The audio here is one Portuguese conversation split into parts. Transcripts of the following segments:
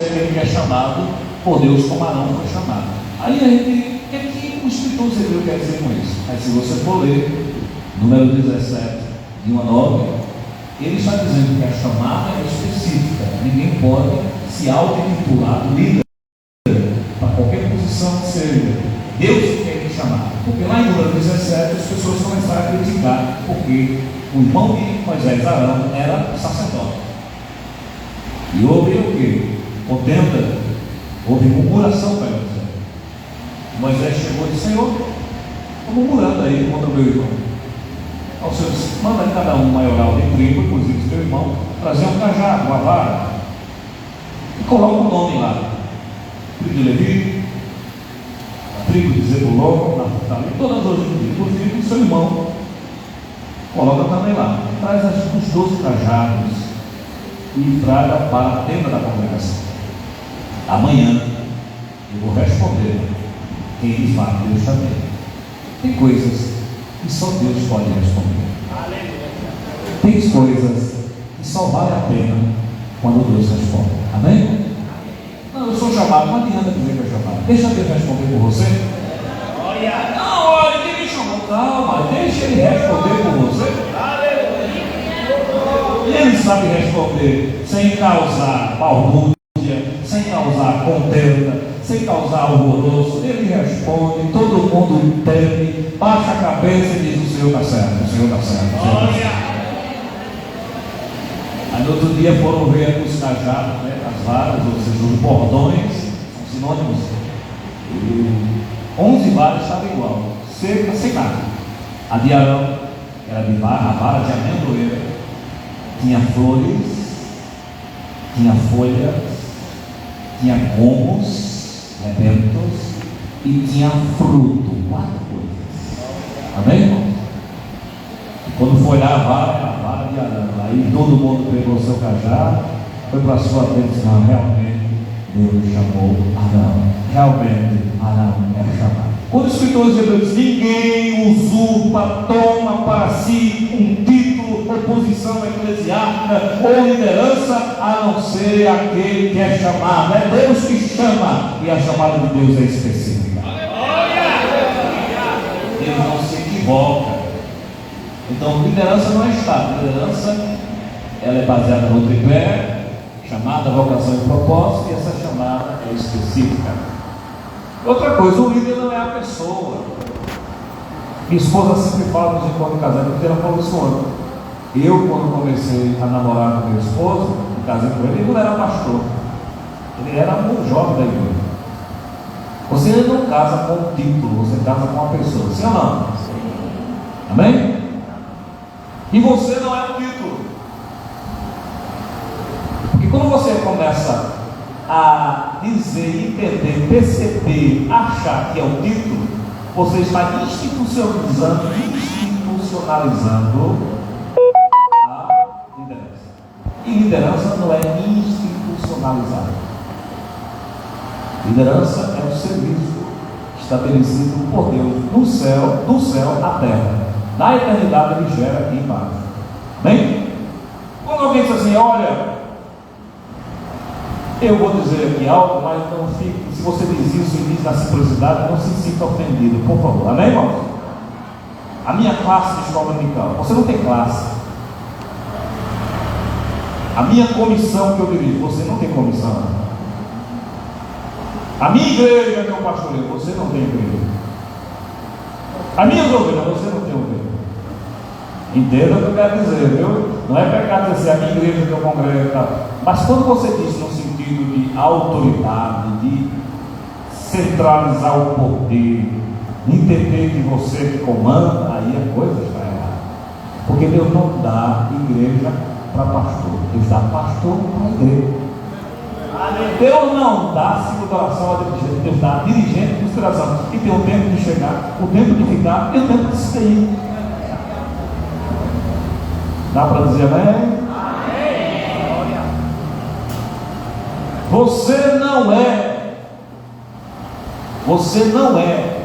ele é chamado por Deus como Arão foi chamado. Aí a gente, o que o escritor hebreu quer dizer com isso? Aí se você for ler, número 17, de 1 a 9, ele está dizendo que a chamada é específica. Ninguém pode se auto-intitular líder para qualquer posição que seja. Deus que quer te chamar. Porque lá em número 17 as pessoas começaram a criticar, porque o irmão de Moisés, Arão, era sacerdote. E houve o quê? Contenda, houve murmuração para Moisés. Moisés chegou e disse: Senhor, estou murmurando aí contra o meu irmão. Ao Senhor disse: manda em cada um maioral de tribo, inclusive seu irmão, trazer um cajado, uma vara, e coloca o nome lá: tribo de Levi, a tribo de Zebulon, todas as tribos, inclusive seu irmão, coloca também lá. Traz os 12 cajados e traga para a tenda da congregação. Amanhã eu vou responder quem de fato Deus chamei. Tem coisas que só Deus pode responder. Tem coisas que só vale a pena quando Deus responde. Amém? Não, eu sou chamado, não adianta dizer que é chamado. Deixa Deus responder por você. Não, olha, quem me chamou? Calma, deixa Ele responder por você. E Ele sabe responder sem causar balbúrdia, sem causar contenda, sem causar alvoroço. Ele responde, todo mundo teme, baixa a cabeça e diz: o Senhor está certo, o Senhor está certo, o Senhor está certo. Aí no outro dia foram ver os cajados, né, as varas, ou seja, os bordões, são sinônimos. E 11 varas estavam igual, seca, sem nada. A de Arão era de vara, a vara de amendoeira, tinha flores, tinha folhas, tinha gomos, rebentos e tinha fruto. 4 coisas. Amém, irmão? Quando foi olhar a vara de Arão, aí todo mundo pegou o seu cajado, foi para a sua frente e disse: não, realmente Deus chamou Arão. Realmente Arão é chamado. Quando os escritores hebreus dizem: ninguém usurpa, toma para si um título, oposição eclesiástica ou liderança, a não ser aquele que é chamado. É Deus que chama, e a chamada de Deus é específica. Deus não se equivoca. Então, liderança não é estado. Liderança, ela é baseada no tripé: chamada, vocação e propósito, e essa chamada é específica. Outra coisa, o líder não é a pessoa. Minha esposa sempre fala nos encontros de casamento, porque ela falou isso ontem. Eu, quando comecei a namorar com meu esposo, me casei com ele, ele não era pastor, ele era um jovem da igreja. Você não casa com um título, você casa com uma pessoa, sim ou não? Amém? E você não é um título. Porque quando você começa a dizer, entender, perceber, achar que é um título, você está institucionalizando a liderança. E liderança não é institucionalizada. Liderança é um serviço estabelecido por Deus no céu, do céu à terra. Na eternidade ele gera aqui embaixo. Bem? Quando alguém diz assim: olha, eu vou dizer aqui algo, mas não fique, se você diz isso e diz na simplicidade, não se sinta ofendido, por favor. Amém, irmão? A minha classe de escola dominical, você não tem classe. A minha comissão que eu dirijo, você não tem comissão. A minha igreja, meu pastoreio, você não tem igreja. A minha ovelha, você não tem ovelha. Entenda o que eu quero dizer, viu? Não é pecado dizer assim: a minha igreja que eu congrego, tá? Mas quando você diz no sentido de autoridade, de centralizar o poder, entender que você que comanda, aí a coisa está errada. Porque Deus não dá igreja para pastor, Deus dá pastor para igreja. Deus não dá segunda oração a dirigente, Deus dá dirigente de consideração. E tem o tempo de chegar, o tempo de ficar e o tempo de sair. Dá para dizer amém? Amém. Você não é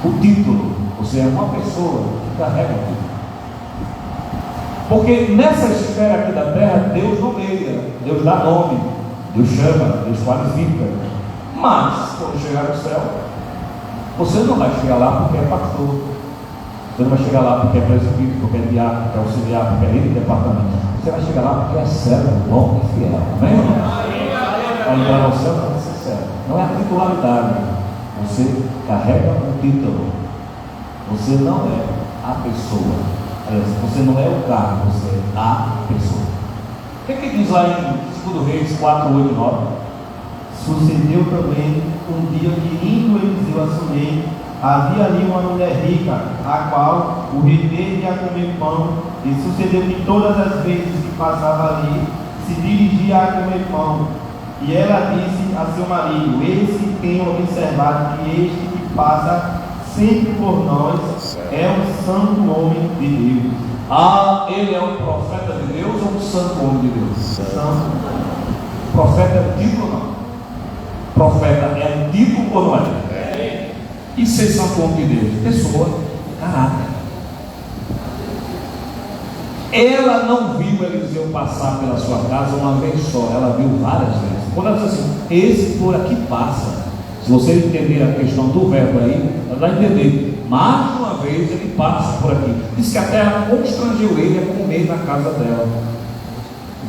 o título, você é uma pessoa que carrega o título. Porque nessa esfera aqui da terra, Deus nomeia, Deus dá nome. Deus chama, Deus qualifica. Mas, quando chegar no céu, você não vai chegar lá porque é pastor. Você não vai chegar lá porque é presbítero, porque é diácono, porque é auxiliar, porque é líder de departamento. Você vai chegar lá porque é servo, bom e fiel. Amém? Para entrar no céu, para ser servo. Não é a titularidade. Você carrega um título. Você não é a pessoa. Você não é o cargo, você é a pessoa. O que diz lá em 2 Reis 4, 8 e 9? Sucedeu também um dia que, indo Eliseu a Sunem, havia ali uma mulher rica, a qual o rei teve a comer pão, e sucedeu que todas as vezes que passava ali, se dirigia a comer pão. E ela disse a seu marido: eis que tenho observado que este que passa sempre por nós é um santo homem de Deus. Ah, ele é um profeta de Deus ou um santo homem de Deus? Santo. Profeta é um título, não? Profeta é um título ou não é? E ser santo homem de Deus? Pessoa, caráter. Ela não viu Eliseu passar pela sua casa uma vez só, ela viu várias vezes. Quando ela diz assim, esse por aqui passa, se você entender a questão do verbo aí, ela vai entender. Mais uma vez ele passa por aqui. Diz que a terra constrangeu ele a comer na casa dela.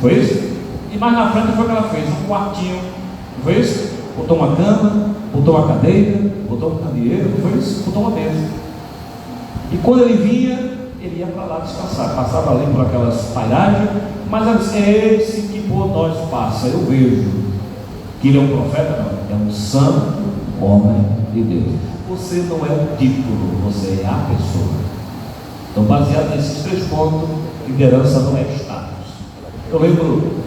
Foi isso? E mais na frente foi o que ela fez, um quartinho. Foi isso? Botou uma cama, botou uma cadeira, botou um candeeiro, foi isso? Botou uma mesa. E quando ele vinha, ele ia para lá descansar. Passava ali por aquelas pairagens, mas ela disse, é esse que por nós passa. Eu vejo que ele é um profeta, não, é um santo homem de Deus. Você não é o título, você é a pessoa. Então, baseado nesses 3 pontos, liderança não é status. Eu lembro,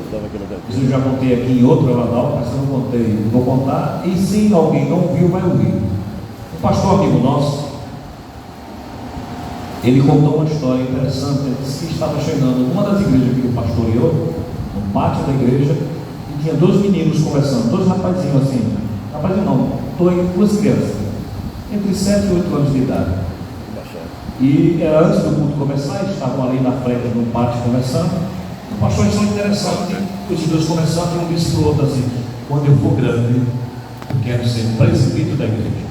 isso eu já contei aqui em outro Evanal, mas eu não contei, vou contar, e se alguém não viu, vai ouvir. Um pastor amigo nosso, ele contou uma história interessante. Ele disse que estava chegando numa das igrejas que ele pastoreou, no pátio da igreja, e tinha 2 meninos conversando, 2 rapazinhos assim, rapazinho não, 2 crianças, entre 7 e 8 anos de idade. E era antes do culto começar, eles estavam ali na frente no pátio conversando. O pastor achou interessante, os 2 conversando, e um disse para o outro assim: quando eu for grande, eu quero ser presbítero da igreja.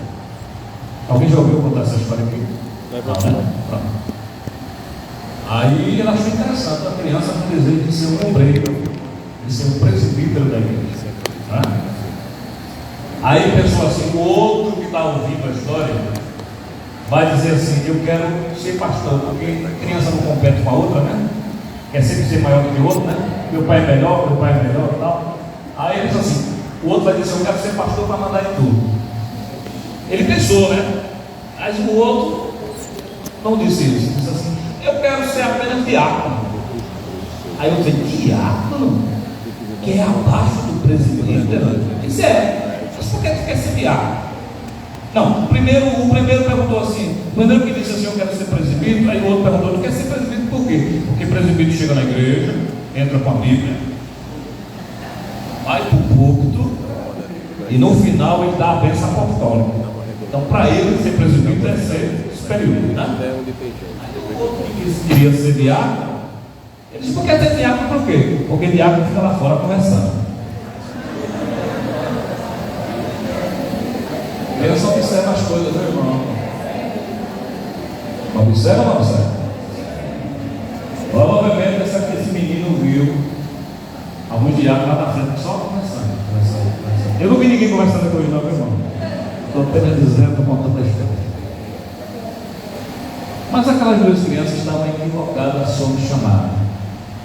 Alguém já ouviu contar essa história aqui? Não, né? Pronto. Aí ele achou interessante a criança com desejo de ser um obreiro, de ser um presbítero da igreja. Tá? Aí pensou assim, o outro que está ouvindo a história vai dizer assim: eu quero ser pastor, porque a criança não compete com a outra, né? Quer sempre ser maior do que o outro, né? Meu pai é melhor e tal. Aí ele disse assim, o outro vai dizer: eu quero ser pastor para mandar em tudo. Ele pensou, né? Mas o outro não disse isso, disse assim: eu quero ser apenas diácono. Aí eu disse: diácono? Que é abaixo do presbítero? Disse: é, mas por que tu quer ser diácono? Não, o primeiro perguntou assim, o primeiro que disse assim: eu quero ser presbítero. Aí o outro perguntou: tu quer ser presbítero por quê? Porque presbítero chega na igreja, entra com a Bíblia, vai para o púlpito e no final ele dá a bênção apostólica. Então, para ele, ser presbítero é ser superior, né? Aí o outro que queria ser diácono, ele disse: por que ser diácono por quê? Porque diácono fica lá fora conversando. Ele só observa as coisas, meu irmão. Observa ou não observa? Provavelmente esse menino viu alguns diáconos lá na frente só conversando. Eu não vi ninguém conversando com ele, não, meu irmão. Estou apenas dizendo, estou contando a história. Mas aquelas 2 crianças estavam equivocadas sobre o chamado.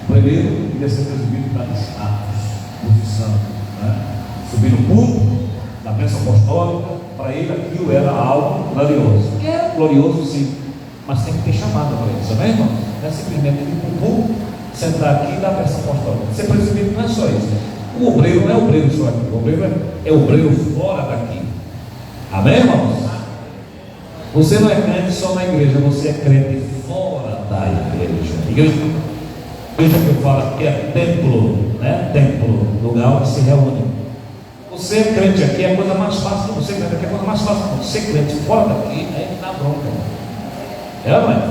O primeiro queria ser presbítero para status, posição, né? Subir no púlpito da bênção apostólica. Para ele aquilo era algo glorioso. É glorioso sim, mas tem que ter chamada para isso, não é, irmão? Não é simplesmente ir para o púlpito, sentar aqui e dar a bênção apostólica. Ser presbítero não é só isso. O obreiro não é obreiro só aqui, o obreiro é obreiro fora daqui. Amém, irmãos? Você não é crente só na igreja, você é crente fora da igreja. Igreja que eu falo aqui é templo, né? Templo, lugar onde se reúne. Você é crente aqui é a coisa mais fácil. Você crente aqui é a coisa mais fácil. Você crente fora daqui é que dá bronca. É, não é?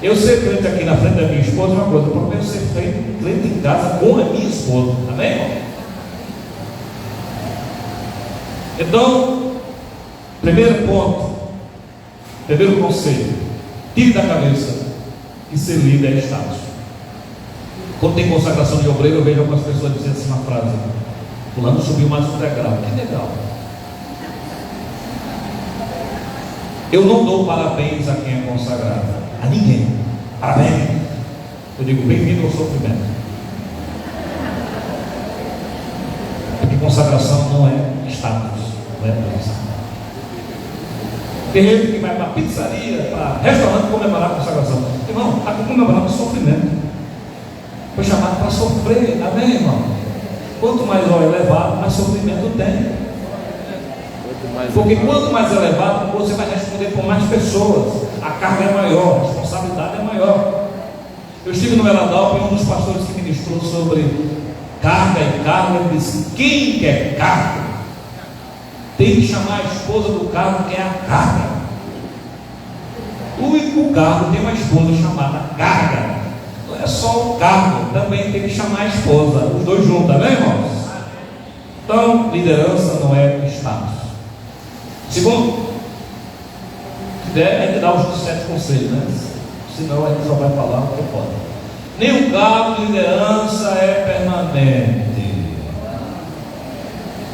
Eu ser crente aqui na frente da minha esposa é uma coisa. O problema é ser crente em casa com a minha esposa. Amém, irmão? Então, primeiro ponto, primeiro conselho: tire da cabeça que ser líder é status. Quando tem consagração de obreiro, eu vejo algumas pessoas dizendo assim uma frase: fulano subiu mais um degrau. Que legal. Eu não dou parabéns a quem é consagrado, a ninguém. Parabéns. Eu digo bem-vindo ao sofrimento. Porque consagração não é status, não é posição. Tem gente que vai para pizzaria, para restaurante comemorar a consagração. Irmão, está comemorando sofrimento. Foi chamado para sofrer, amém, irmão? Quanto mais é elevado, mais sofrimento tem. Porque quanto mais elevado, você vai responder por mais pessoas. A carga é maior, a responsabilidade é maior. Eu estive no Meladalpa e um dos pastores que ministrou sobre carga e carga, ele disse: quem quer carga tem que chamar a esposa do carro, que é a carga. O carro tem uma esposa chamada carga. Não é só o carro, também tem que chamar a esposa, os dois juntos, amém, irmãos? Então, liderança não é status. Segundo, se der, a gente dá os 7 conselhos, né? Senão a gente só vai falar o que pode. Nenhum cargo de liderança é permanente.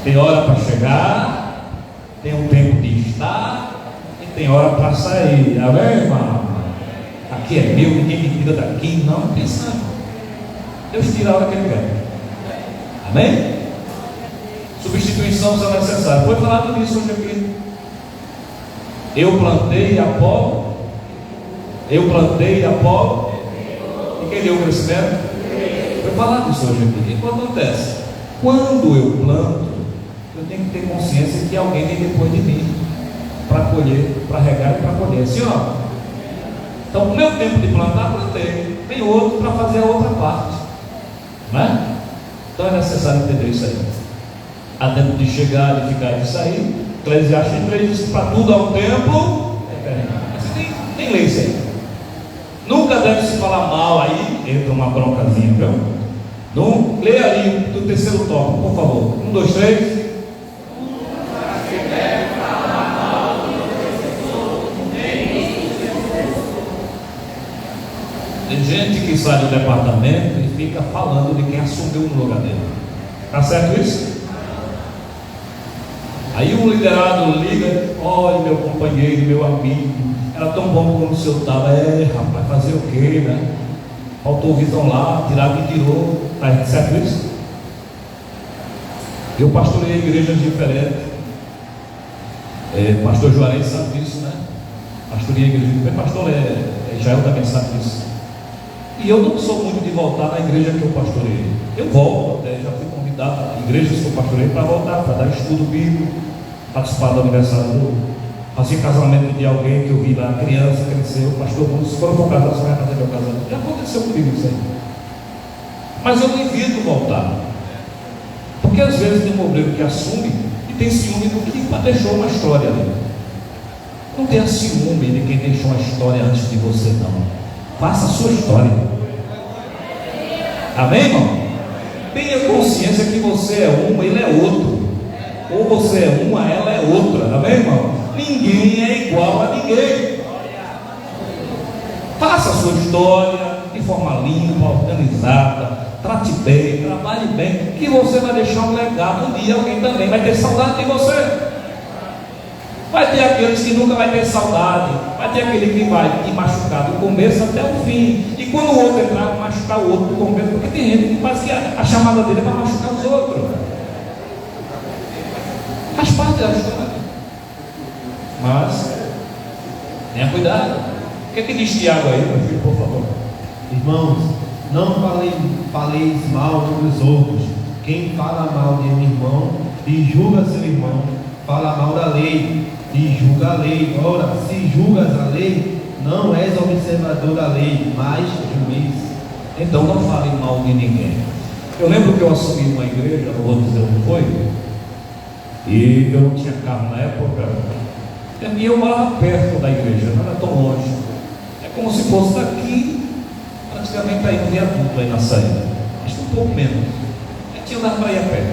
Tem hora para chegar, tem um tempo de estar e tem hora para sair. Amém, irmão? Aqui é meu, ninguém me tira daqui. Não, pensa não. Deus tira a hora que Ele quer. Amém? Substituição se é necessária. Foi falado nisso hoje aqui. Eu plantei Apolo. Eu plantei Apolo. E quem deu o crescimento? Foi falado isso hoje aqui. E o que acontece? Quando eu planto, eu tenho que ter consciência que alguém vem depois de mim para colher, para regar e para colher. Assim, ó. Então, o meu tempo de plantar, plantei. Tem outro para fazer a outra parte. Não é? Então é necessário entender isso aí. Há tempo de chegar, de ficar e de sair. Eclesiastes 3 diz que para tudo há um tempo. Mas tem lei isso aí. Nunca deve se falar mal aí. Entra uma broncazinha, viu? Não, leia ali do terceiro tópico, por favor. 1, 2, 3. Tem gente que sai do departamento e fica falando de quem assumiu no lugar dele. Tá certo isso? Aí o liderado liga: olha, meu companheiro, meu amigo, era tão bom quando o senhor estava. Rapaz, fazer o quê, né? Faltou visão lá, tirado e tirou. Tá certo isso? Eu pastorei igrejas diferentes. Pastor Juarez sabe disso, né? Pastorei a igreja diferente. Pastor Israel também sabe disso. E eu não sou muito de voltar na igreja que eu pastorei. Eu volto, até já fui convidado a igrejas que eu pastorei para voltar, para dar estudo bíblico, participar do aniversário, fazer casamento de alguém que eu vi lá, criança, cresceu, pastor, se for para casar, você vai fazer meu casamento. Já aconteceu comigo isso aí. Mas eu não evito voltar. Porque às vezes tem um obreiro que assume e tem ciúme do que deixou uma história ali. Não tenha ciúme de quem deixou uma história antes de você, não. Faça a sua história. Amém, irmão? Tenha consciência que você é uma, ele é outro. Ou você é uma, ela é outra. Amém, irmão? Ninguém é igual a ninguém. Faça a sua história de forma limpa, organizada. Trate bem, trabalhe bem, que você vai deixar um legado. Um dia alguém também vai ter saudade de você. Vai ter aqueles que nunca vai ter saudade. Vai ter aquele que vai te machucar do começo até o fim. E quando o outro entrar, vai machucar o outro do começo. Porque tem gente que faz que a chamada dele é para machucar os outros. Faz parte da história. Mas tenha cuidado. O que é que diz Tiago aí, meu filho, por favor? Irmãos, não faleis mal uns dos outros. Quem fala mal de um irmão e julga seu irmão, fala mal da lei e julga a lei. Ora, se julgas a lei, não és observador da lei, mas juiz. Então não fale mal de ninguém. Eu lembro que eu assumi uma igreja, não vou dizer onde foi, e eu não tinha carro na época, e eu morava perto da igreja, não era tão longe. É como se fosse daqui, praticamente aí no viaduto, aí na saída, acho que um pouco menos. Eu tinha andado para ir a pé.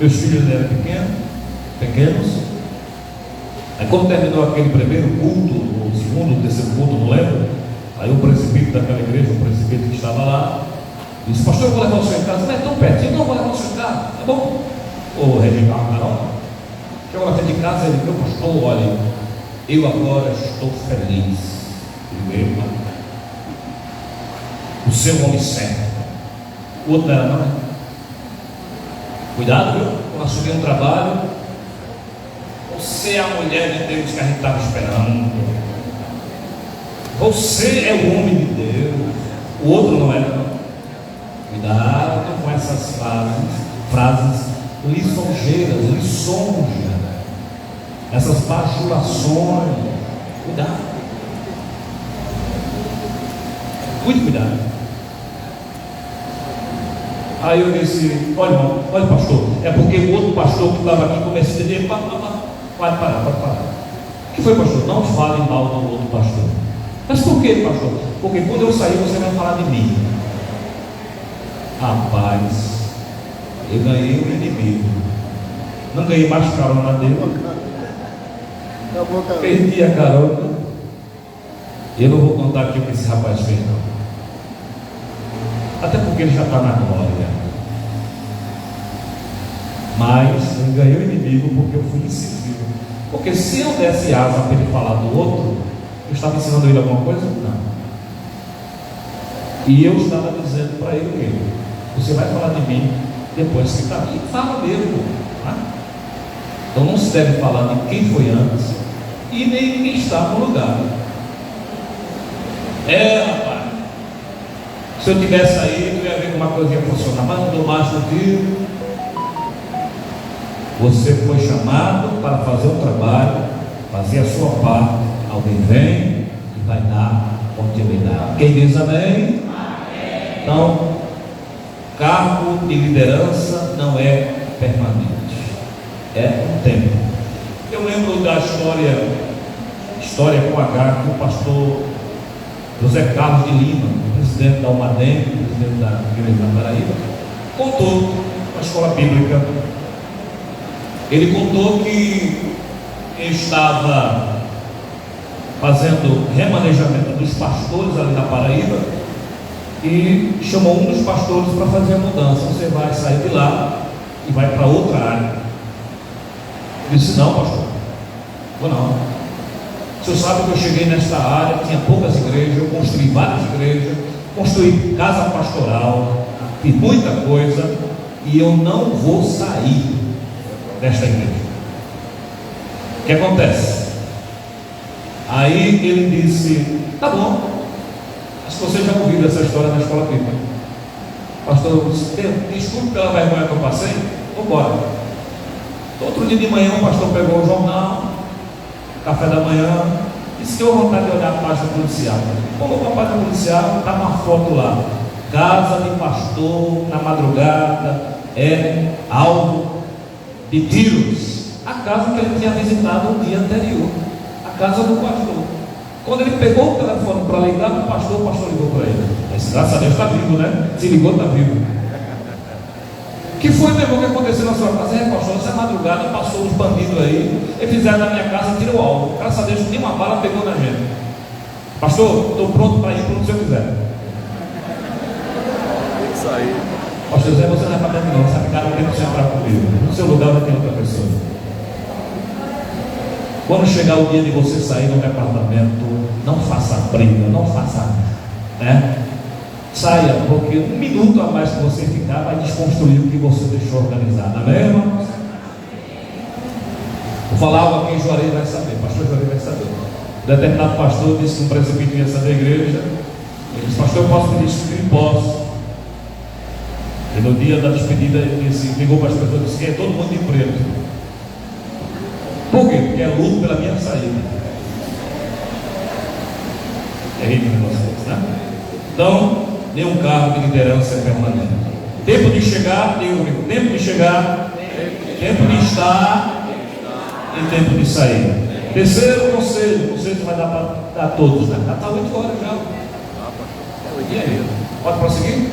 Meus filhos eram pequenos, pequenos. Aí quando terminou aquele primeiro culto, o segundo, o terceiro culto, não lembro, aí o presbítero daquela igreja, o presbítero que estava lá, disse: pastor, eu vou levar o senhor em casa. Não é tão pertinho, não, vou levar o senhor em casa, tá bom? Ô Reginaldo, não. Chegou na frente de casa e ele: meu pastor, olha, eu agora estou feliz. Primeiro, o seu homem certo. O outro não era, não é? Cuidado, viu? Quando assumir um trabalho, você é a mulher de Deus que a gente estava esperando. Você é o homem de Deus. O outro não era, não. Cuidado com essas frases lisonjeiras, lisonja, essas bajulações. Cuidado. Muito cuidado. Aí eu disse: olha, irmão, olha, pastor, é porque o outro pastor que estava aqui começou a dizer: pode parar. O que foi, pastor? Não fale mal do outro pastor. Mas por que, pastor? Porque quando eu sair você vai falar de mim. Rapaz, eu ganhei um inimigo. Não ganhei mais carona dele. Perdi a carona. Eu não vou contar aqui o que esse rapaz fez, não. Até porque ele já está na glória. Mas eu ganhei o inimigo porque eu fui incisivo. Porque se eu desse asa para ele falar do outro, eu estava ensinando ele alguma coisa? Não. E eu estava dizendo para ele: você vai falar de mim depois que está aqui. Fala mesmo, tá? Então não se deve falar de quem foi antes e nem de quem está no lugar. Rapaz, se eu tivesse aí, eu ia ver como uma coisa ia funcionar. Mas não dou mais contigo. Você foi chamado para fazer um trabalho, fazer a sua parte. Alguém vem e vai dar continuidade. Quem diz amém? Amém. Então, cargo de liderança não é permanente, é um tempo. Eu lembro da história com H, que o pastor José Carlos de Lima, presidente da UMADEM, presidente da Igreja da Paraíba, contou na escola bíblica. Ele contou que estava fazendo remanejamento dos pastores ali na Paraíba e chamou um dos pastores para fazer a mudança. Você vai sair de lá e vai para outra área. Ele disse: não, pastor, vou não. O senhor sabe que eu cheguei nesta área, tinha poucas igrejas, eu construí várias igrejas, construí casa pastoral, fiz muita coisa, e eu não vou sair desta igreja. O que acontece? Aí ele disse: tá bom, acho que você já ouviu essa história na escola bíblica. Pastor, desculpe pela vergonha que eu passei, vamos embora. Outro dia de manhã o pastor pegou o jornal, café da manhã, disse que eu vontade de olhar a página policial. Colocou a página policial, está uma foto lá: casa de pastor na madrugada é alvo de tiros. A casa que ele tinha visitado no dia anterior, a casa do pastor. Quando ele pegou o telefone para ligar para o pastor ligou para ele. Mas graças a Deus está vivo, né? Se ligou, está vivo. Que foi, meu irmão, que aconteceu na sua casa? Pastor, essa madrugada passou os bandidos aí, e fizeram na minha casa, tirou o alvo. Graças a Deus, nenhuma bala pegou na gente. Pastor, estou pronto para ir para onde o senhor quiser. Isso aí. Pastor José, você não é para terminar, você vai ficar no tempo sem entrar comigo. No seu lugar vai ter outra pessoa. Quando chegar o dia de você sair do departamento, não faça briga, não faça, né? Saia, porque um minuto a mais que você ficar vai desconstruir o que você deixou organizado. Amém, irmão? Vou falar algo aqui em Juarez vai saber, pastor Juarez vai saber. Determinado pastor disse que um presbítero ia sair da igreja. Ele disse: pastor, eu posso pedir isso? Posso. E no dia da despedida ele disse, ligou para as pessoas e disse: que é todo mundo de preto. Por quê? Porque é luto pela minha saída. É rir de vocês, né? Então, nenhum cargo de liderança é permanente. Tempo de chegar, tempo de chegar, tempo de estar e tempo de sair. Terceiro conselho, o conselho vai dar para dar a todos, né? Já está 8 horas já. E aí? Pode prosseguir?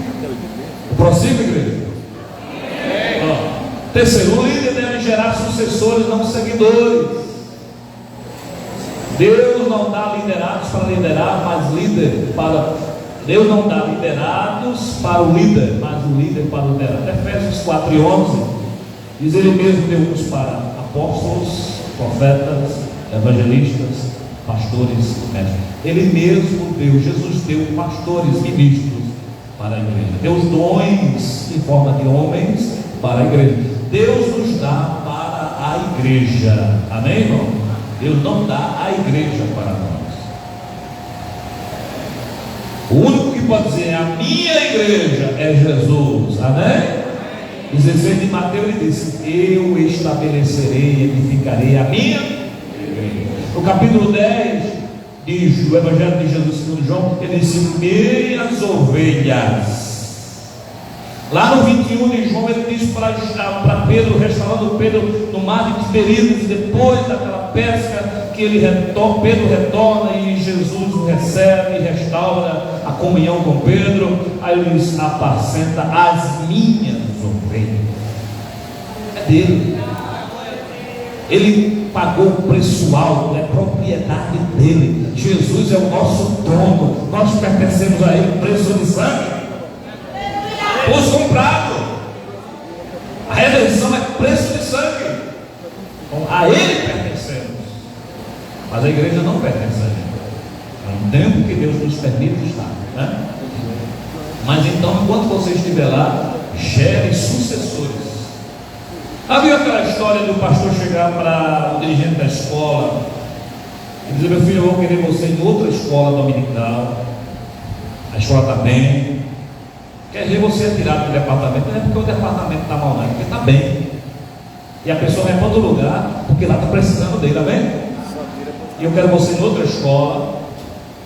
Prossiga, igreja. Terceiro, o líder deve gerar sucessores, não seguidores. Deus não dá liderados para liderar, mas líder para... Deus não dá liderados para o líder, mas o líder para o liderado. Efésios 4:11 diz: Ele mesmo deu uns para apóstolos, profetas, evangelistas, pastores, mestres. Ele mesmo deu, Jesus deu pastores, ministros para a igreja. Deu os dons em forma de homens para a igreja. Deus nos dá para a igreja. Amém, irmão? Deus não dá a igreja para nós. O único que pode dizer a minha igreja é Jesus. Amém? 16 de Mateus ele disse: eu estabelecerei, edificarei a minha igreja. No capítulo 10 diz o Evangelho de Jesus segundo João, ele disse: minhas ovelhas. Lá no 21 de João ele diz para Pedro, restaurando Pedro no mar de Tiberíades, depois daquela pesca, que Pedro retorna e Jesus o recebe e restaura a comunhão com Pedro. Aí ele diz: apacenta as minhas ovelhas. É dele. Ele pagou o preço alto, é propriedade dele. Jesus é o nosso dono, nós pertencemos a ele, preço de sangue. Os comprados. A redenção é preço de sangue. Então, a ele pertencemos. Mas a igreja não pertence a ele. É um tempo que Deus nos permite estar, né? Mas então, enquanto você estiver lá, gere sucessores. Havia aquela história do pastor chegar para o dirigente da escola e dizer: meu filho, eu vou querer você em outra escola dominical. A escola está bem. Quer ver você tirado do departamento? Não é porque o departamento está mal, não, é porque está bem. E a pessoa vai para outro lugar, porque lá está precisando dele, amém? E eu quero você em outra escola,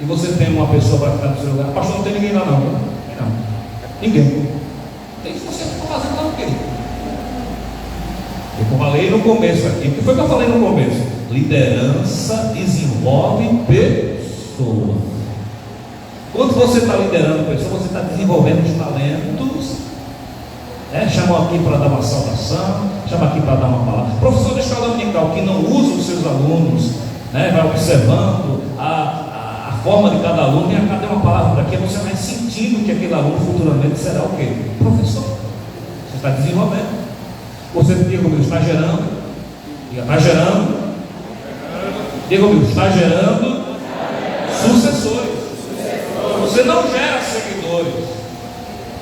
e você tem uma pessoa para ficar no seu lugar. Pastor, não tem ninguém lá não, não. Ninguém. Tem que você ficar fazendo lá o quê? Eu falei no começo aqui. O que foi que eu falei no começo? Liderança desenvolve pessoas. Quando você está liderando pessoas, você está desenvolvendo os talentos. Chamam aqui para dar uma saudação, chamam aqui para dar uma palavra. Professor de escola dominical que não usa os seus alunos, vai observando a forma de cada aluno, e cadê uma palavra daqui? Você vai sentindo que aquele aluno futuramente será o quê? Professor. Você está desenvolvendo. Você diga comigo, está gerando. Diga, está gerando. Diga comigo, está gerando sucessores. Você não gera seguidores.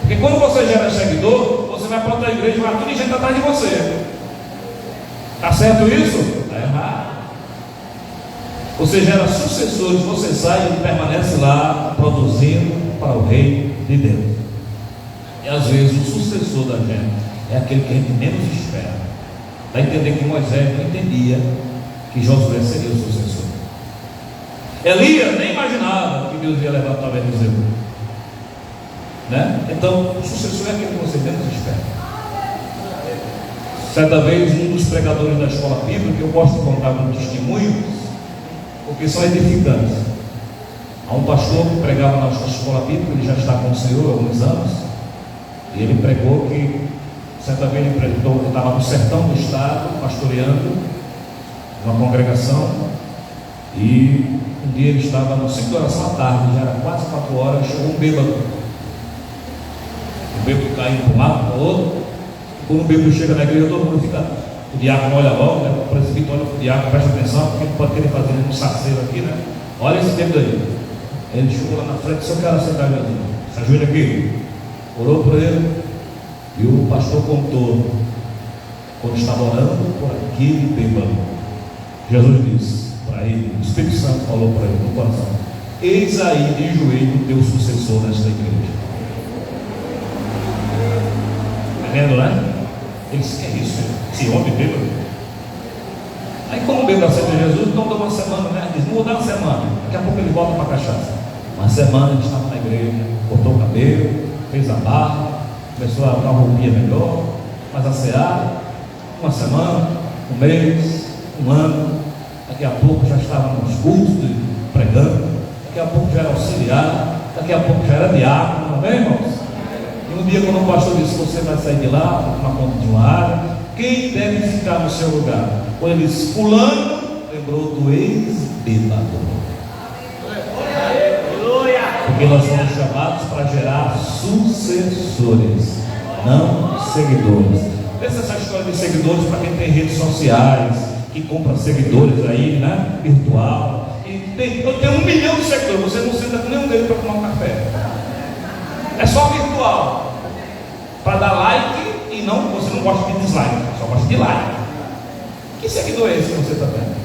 Porque quando você gera seguidor, você vai para outra igreja e vai tudo gente atrás de você. Está certo isso? Está errado. Você gera sucessores, você sai e permanece lá produzindo para o reino de Deus. E às vezes o sucessor da gente é aquele que a gente menos espera. Dá a entender que Moisés não entendia que Josué seria o sucessor. Elias nem imaginava que Deus ia levar talvez o Zebul, Então o sucessor é aquele que você menos espera. Certa vez um dos pregadores da escola bíblica, eu gosto de contar um testemunho, porque são edificantes. Há um pastor que pregava na nossa escola bíblica, ele já está com o Senhor há alguns anos, e ele pregou que certa vez ele estava no sertão do estado, pastoreando uma congregação, e um dia ele estava no 5 horas da tarde, já era quase 4 horas, chegou um bêbado. O bêbado caindo para um lado, para o outro. Quando o bêbado chega na igreja, todo mundo fica. O diácono olha logo, o presbítero olha para o diácono, presta atenção, porque ele pode querer fazer um saceiro aqui, Olha esse bêbado aí. Ele chegou lá na frente, se eu quero sentar ali, se ajoelha aqui. Orou por ele, e o pastor contou, quando estava orando por aquele bêbado, Jesus disse para ele, o Espírito Santo falou para ele no coração: eis aí de joelho o teu sucessor nesta igreja. Está vendo, Ele disse: que é isso? Esse homem bêbado. Aí, como o bêbado aceita Jesus, então deu uma semana, Ele diz: não vou dar uma semana, daqui a pouco ele volta para a cachaça. Uma semana ele estava na igreja, cortou o cabelo, fez a barba, começou a dar uma roupinha melhor, mas a cear, uma semana, um mês, um ano. Daqui a pouco já estava nos cultos pregando, daqui a pouco já era auxiliar, daqui a pouco já era diácono, amém, irmãos? E um dia, quando o pastor disse: você vai sair de lá, para tomar conta de uma área, Quem deve ficar no seu lugar? Quando ele diz, fulano lembrou do ex-bêbado. Porque nós somos chamados para gerar sucessores, não seguidores. Pensa essa história de seguidores para quem tem redes sociais, que compra seguidores aí, né? Virtual. Eu tenho 1 milhão de seguidores, você não senta com nenhum deles para tomar um café. É só virtual. Para dar like e não, você não gosta de dislike, só gosta de like. Que seguidor é esse que você está vendo?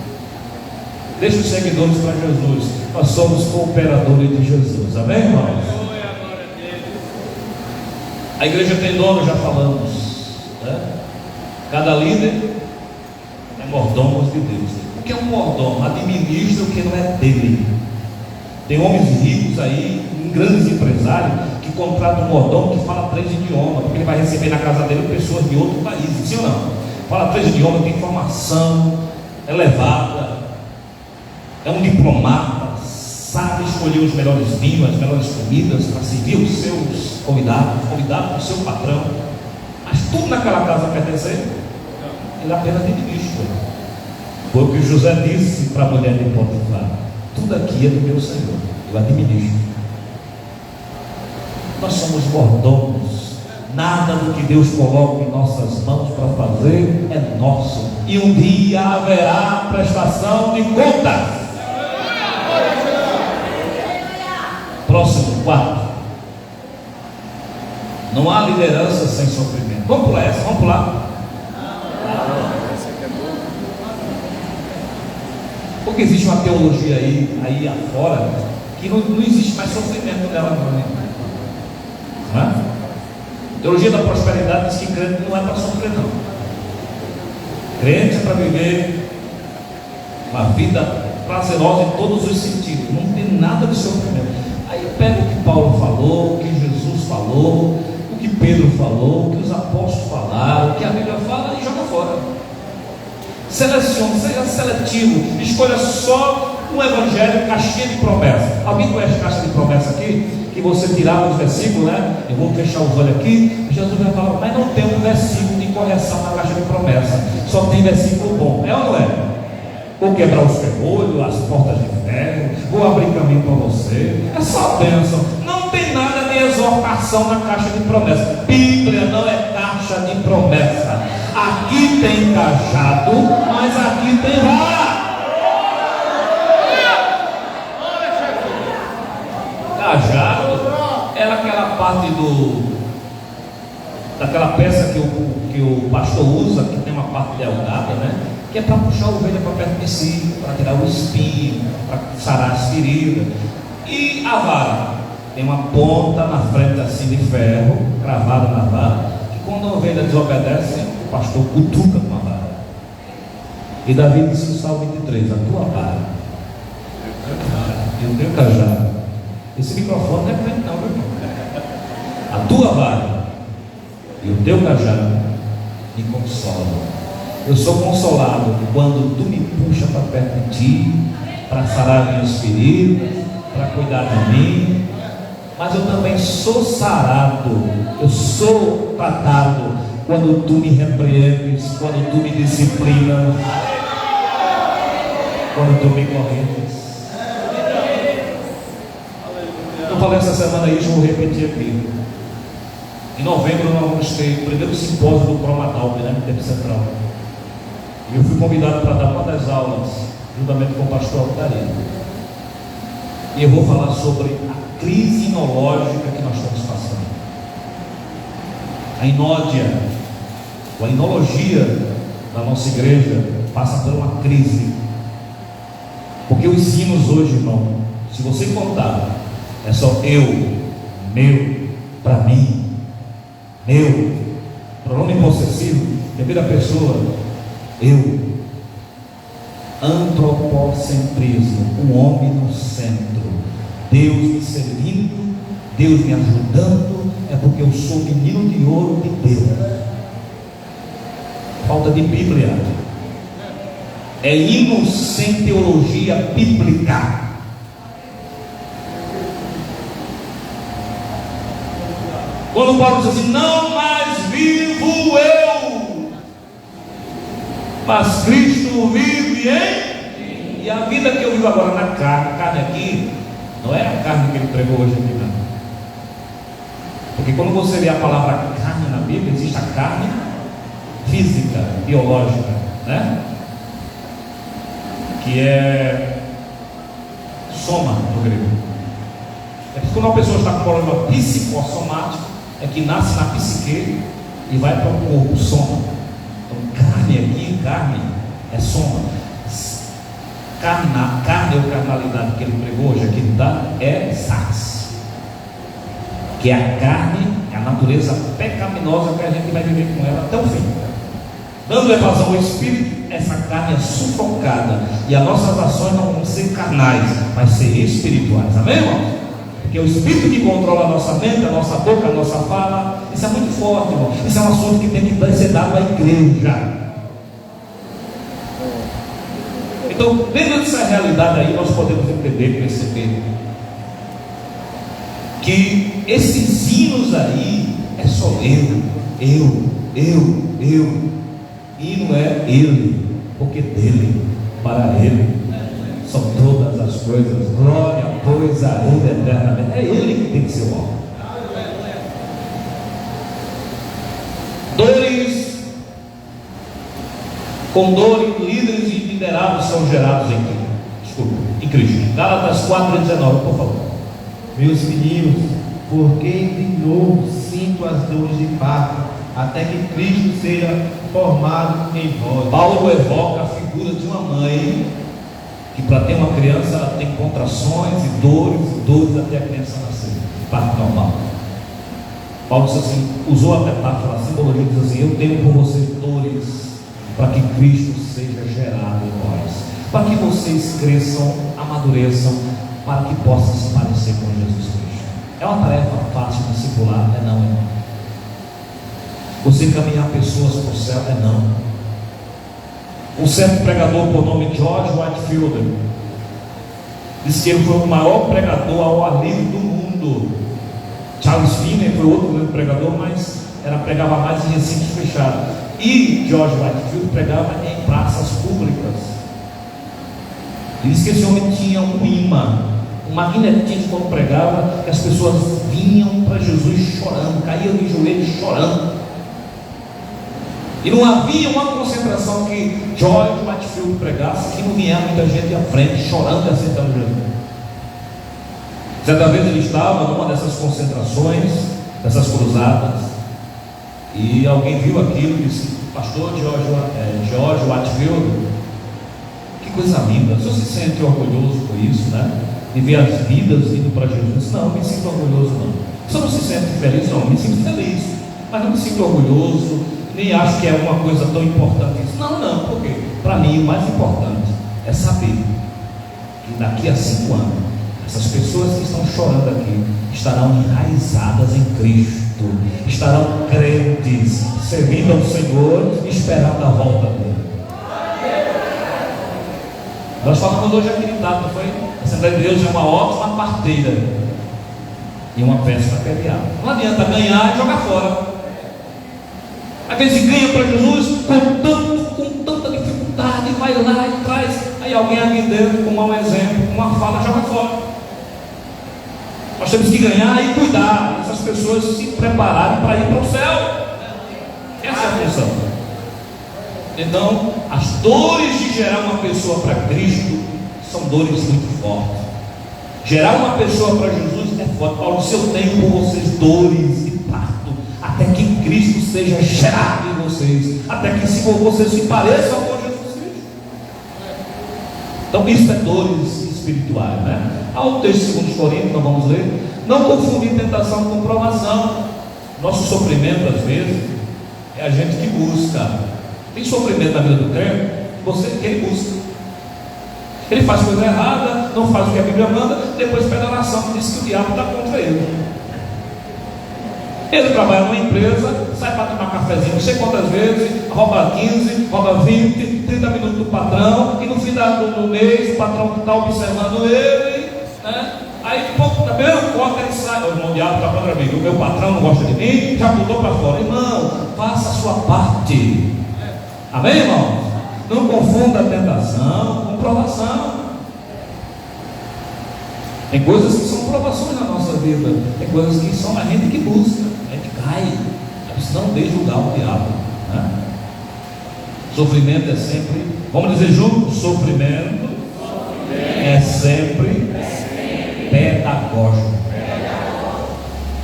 Deixa os seguidores para Jesus. Nós somos cooperadores de Jesus. Amém, irmãos? A igreja tem dono, já falamos, né? Cada líder é mordomo de Deus. O que é um mordomo? Administra o que não é dele. Tem homens ricos aí, grandes empresários, que contratam um mordomo que fala 3 idiomas, porque ele vai receber na casa dele pessoas de outro país, sim ou não? Fala 3 idiomas, tem formação elevada, é um diplomata, sabe escolher os melhores vinhos, as melhores comidas para servir os seus convidados do seu patrão. Mas tudo naquela casa pertence a ele. Ele apenas administra. Foi o que José disse para a mulher de Potifar: tudo aqui é do meu Senhor, eu administro. Nós somos mordomos. Nada do que Deus coloca em nossas mãos para fazer é nosso. E um dia haverá prestação de contas. Próximo 4. Não há liderança sem sofrimento. Vamos pular essa? Vamos pular? Porque existe uma teologia aí afora que não existe mais sofrimento dela, não é? Teologia da prosperidade diz que crente não é para sofrer, não. Crente é para viver uma vida prazerosa em todos os sentidos. Não tem nada de sofrimento. Aí pega o que Paulo falou, o que Jesus falou, o que Pedro falou, o que os apóstolos falaram, o que a Bíblia fala e joga fora. Selecione, seja seletivo, escolha só um evangelho caixinha de promessa. Alguém conhece caixa de promessa aqui? Que você tirava os versículos, né? Eu vou fechar os olhos aqui. Jesus vai falar, mas não tem um versículo de correção na caixa de promessa, só tem versículo bom, é ou não é? Vou quebrar os ferrolhos, as portas de ferro, vou abrir caminho para você. É só bênção. Não tem nada de exortação na caixa de promessa. Bíblia não é caixa de promessa. Aqui tem cajado, mas aqui tem vara. Cajado era aquela parte daquela peça que o pastor usa, que tem uma parte delgada, né? Que é para puxar a ovelha para perto de si, para tirar o espinho, para sarar as feridas. E a vara tem uma ponta na frente assim de ferro, cravada na vara, que quando a ovelha desobedece, o pastor cutuca com a vara. E Davi disse no Salmo 23, a tua vara e o teu cajado. Esse microfone não é crente não, meu irmão. A tua vara e o teu cajado me consolam. Eu sou consolado quando tu me puxa para perto de ti, para sarar minhas feridas, para cuidar de mim. Mas eu também sou sarado, eu sou tratado quando tu me repreendes, quando tu me disciplinas, quando tu me corriges. Eu falei essa semana isso, eu vou repetir aqui. Em novembro nós vamos ter o primeiro simpósio do Cromadalp, né, no tempo central. E eu fui convidado para dar uma das aulas, juntamente com o pastor Altarino. E eu vou falar sobre a crise inológica que nós estamos passando. A inódia, ou a inologia da nossa igreja passa por uma crise. Porque os sinos hoje, irmão, se você contar, é só eu, meu, para mim, meu, pronome possessivo, primeira pessoa, eu. Antropocentrismo, o homem no centro, Deus me servindo, Deus me ajudando, é porque eu sou menino de ouro de Deus. Falta de Bíblia, é hino sem teologia bíblica. Quando Paulo diz assim, não mais vivo eu, mas Cristo vive em. E a vida que eu vivo agora na carne, a carne aqui, não é a carne que ele pregou hoje aqui, não. Porque quando você vê a palavra carne na Bíblia, existe a carne física, biológica, né? Que é soma no grego. É que quando uma pessoa está com problema psicossomático, é que nasce na psique e vai para o corpo, soma. Então carne aqui, carne é soma. Carne ou carnalidade que ele pregou hoje aqui é sarx, que é a carne, a natureza pecaminosa que a gente vai viver com ela até o fim. Dando evasão ao Espírito, essa carne é sufocada e as nossas ações não vão ser carnais, mas ser espirituais. Amém, irmão? Porque é o Espírito que controla a nossa mente, a nossa boca, a nossa fala. Isso é muito forte, irmão. Isso é um assunto que tem que ser dado à igreja. Então, dentro dessa realidade aí, nós podemos entender, perceber que esses hinos aí é só eu. E não é ele, porque dele, para ele são todas as coisas. Glória, pois, a ele eternamente. É ele que tem que ser o homem. Com dores, líderes e liderados são gerados em Cristo. Gálatas 4:19, por favor. Meus meninos, porque de novo sinto as dores de parto, até que Cristo seja formado em vós. Paulo evoca a figura de uma mãe que, para ter uma criança, ela tem contrações e dores até a criança nascer. Parto normal. Paulo disse assim, usou a metáfora, a simbologia, diz assim: eu tenho por vocês dores, para que Cristo seja gerado em nós, para que vocês cresçam, amadureçam, para que possam se parecer com Jesus Cristo. É uma tarefa fácil de discipular? É não. Você encaminhar pessoas para o céu? É não. Um certo pregador por nome George Whitefield disse que ele foi o maior pregador ao ar livre do mundo. Charles Finney foi outro grande pregador, mas pregava mais em recintos fechados. E George Whitefield pregava em praças públicas. Ele disse que esse homem tinha um imã, um magnetismo quando pregava, que as pessoas vinham para Jesus chorando, caíam de joelhos chorando. E não havia uma concentração que George Whitefield pregasse que não vinha muita gente à frente chorando e aceitando Jesus. Certa vez ele estava numa dessas concentrações, dessas cruzadas, e alguém viu aquilo e disse: pastor George Whitefield, que coisa linda, o senhor se sente orgulhoso por isso, né? De ver as vidas indo para Jesus? Disse, não me sinto orgulhoso não. O senhor não se sente feliz? Não, me sinto feliz, mas não me sinto orgulhoso, nem acho que é uma coisa tão importante isso. Não, por quê? Para mim o mais importante é saber que daqui a 5 anos essas pessoas que estão chorando aqui estarão enraizadas em Cristo, estarão crentes, servindo ao Senhor, esperando a volta dele. Nós falamos hoje aqui de data, não foi? A Assembleia de Deus é uma ótima parteira e uma péssima peleada. Não adianta ganhar e jogar fora. Às vezes ganha para Jesus com tanta dificuldade, vai lá e traz, aí alguém aqui dentro, com um mau exemplo, com uma fala, joga fora. Nós temos que ganhar e cuidar dessas pessoas se prepararem para ir para o céu. Essa é a função. Então, as dores de gerar uma pessoa para Cristo são dores muito fortes. Gerar uma pessoa para Jesus é forte. Paulo, se eu tenho por vocês dores de parto, até que Cristo seja gerado em vocês, até que vocês se pareçam com Jesus Cristo. Então, isso é dores espirituais, né? Há um texto de 2 Coríntios, nós vamos ler. Não confundir tentação com provação. Nosso sofrimento, às vezes, é a gente que busca. Tem sofrimento na vida do crente, ele busca. Ele faz coisa errada, não faz o que a Bíblia manda, depois pede oração, diz que o diabo está contra ele. Ele trabalha numa empresa, sai para tomar cafezinho não sei quantas vezes, rouba 15, rouba 20, 30 minutos do patrão, e no fim do mês o patrão está observando ele, né? Aí pouco também corta, ele sai. O irmão diabo está contra mim, o meu patrão não gosta de mim, já mudou para fora. Irmão, faça a sua parte. Amém, irmão? Não confunda a tentação com provação. Tem coisas que são provações na nossa vida, tem coisas que são a gente que busca, a gente cai, mas não deixa julgar o diabo, né? Sofrimento é sempre, vamos dizer junto, sofrimento é sempre pedagógico.